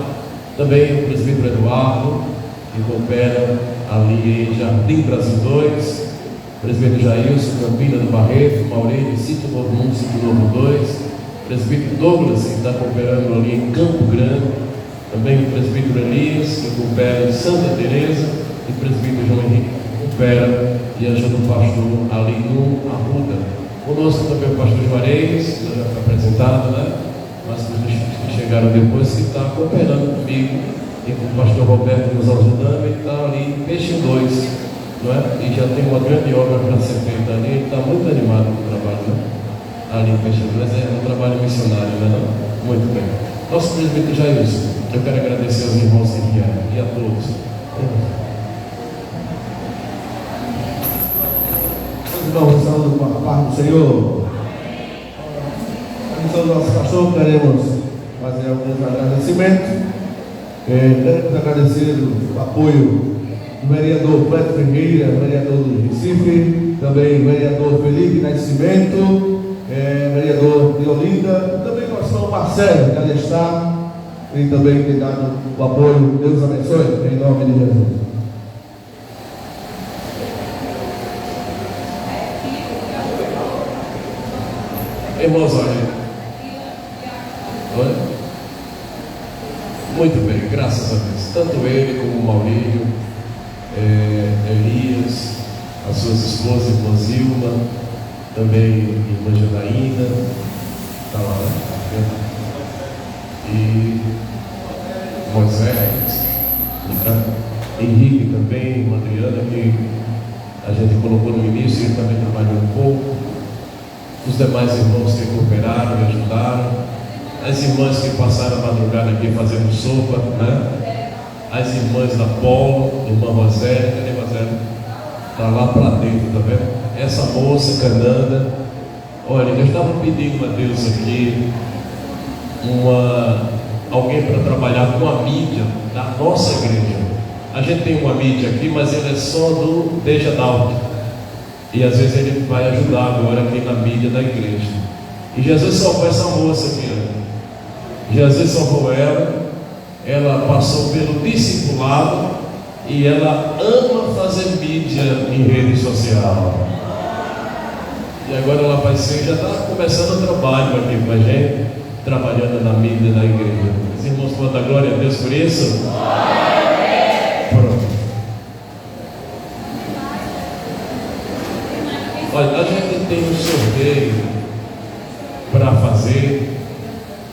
também o presbítero Eduardo, que coopera ali em Jardim Brasil 2, presbítero Jailson, Campina do Barreto, Maurílio, Sítio Novo 1, Sítio Novo 2, presbítero Douglas, que está cooperando ali em Campo Grande, também o presbítero Elias, que coopera em Santa Teresa, e o presbítero João Henrique, que coopera e ajuda o pastor ali no Arruda. Conosco também o pastor Juarez, que já foi apresentado, né? Mas os que chegaram depois, que está cooperando comigo e com o pastor Roberto nos ajudando. Ele está ali em Peixe 2, não é? E já tem uma grande obra para ser feita ali. Ele está muito animado com o trabalho, né? Ali em Peixe 2 é um trabalho missionário, né? Não? Muito bem. Nosso presbítero Jailson, eu quero agradecer aos irmãos que vieram e a todos. Irmãos, saúde com a paz do Senhor. A missão do nosso pastor, queremos fazer alguns agradecimentos. Queremos agradecer o apoio do vereador Beto Ferreira, vereador do Recife, também o vereador Felipe Nascimento, vereador de Olinda, também o pastor Marcelo, que ali está, e também tem dado o apoio. Deus abençoe, em nome de Jesus. Irmãos, olha. Muito bem, graças a Deus. Tanto ele como o Maurílio, Elias, as suas esposas, irmã Zilma, também irmã Janaína, está lá, né? E Moisés, Henrique também, irmã Adriana, que a gente colocou no início, ele também trabalhou um pouco. Os demais irmãos que cooperaram e ajudaram, as irmãs que passaram a madrugada aqui fazendo sopa, né? As irmãs da Polo, irmã Rosélia, cadê Rosélia? Está lá para dentro, tá vendo? Essa moça, Cananda, olha, eu estava pedindo a Deus aqui alguém para trabalhar com a mídia da nossa igreja. A gente tem uma mídia aqui, mas ele é só do Deja Dalto. E às vezes ele vai ajudar agora aqui na mídia da igreja. E Jesus salvou essa moça aqui, né? Jesus salvou ela passou pelo discipulado e ela ama fazer mídia em rede social. E agora ela vai ser, já está começando o trabalho aqui com a gente, trabalhando na mídia da igreja. Os irmãos podem dar glória a Deus por isso? Pronto. Olha, a gente tem um sorteio para fazer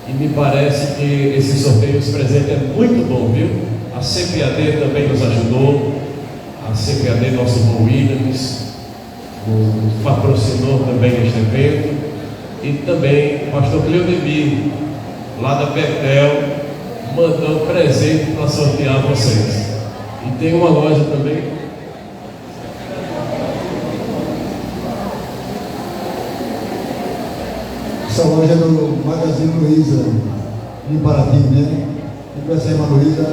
e me parece que esse sorteio, esse presente é muito bom, viu? A CPAD também nos ajudou, a CPAD, nosso irmão Williams, patrocinou também este evento, e também o pastor Cleodemir, lá da Betel, mandou presente para sortear vocês. E tem uma loja também. Essa loja é do Magazine Luiza, em Paraty, né? E para essa irmã Luiza,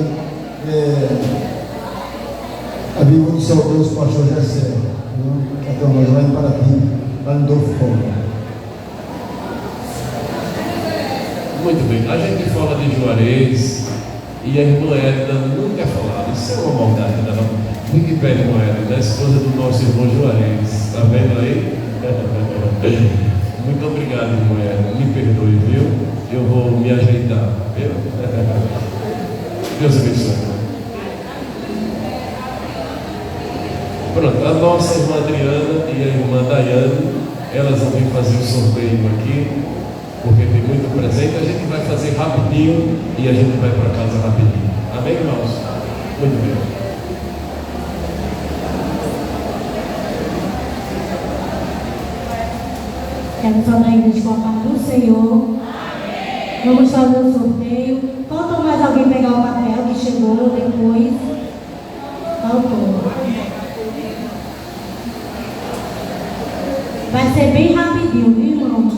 a viúva do saudoso pastor Jessé, que tem uma loja lá em Paraty, lá no Dolfo Paulo. Muito bem, a gente fala de Juarez e a irmã Edna não quer falar, isso é uma maldade dela. Fique pé, irmã Edna, a esposa do nosso irmão Juarez, está vendo aí? Muito obrigado, irmã Edna, me perdoe, viu? Eu vou me ajeitar, viu? Deus abençoe. Pronto, a nossa irmã Adriana e a irmã Daiane, elas vão vir fazer o sorteio aqui, porque tem muito presente. A gente vai fazer rapidinho e a gente vai para casa rapidinho. Amém, irmãos? Muito bem. Quero falar a igreja com a paz do Senhor. Amém. Vamos fazer o sorteio. Falta mais alguém pegar o papel que chegou depois? Faltou. Vai ser bem rapidinho, viu, irmãos?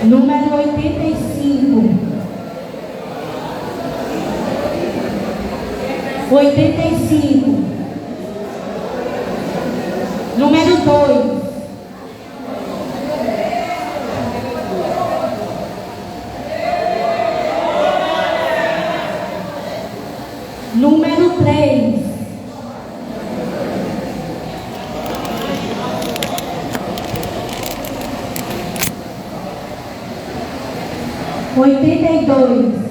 Número 85. 85. Número 2. Número 3. Oitenta e dois.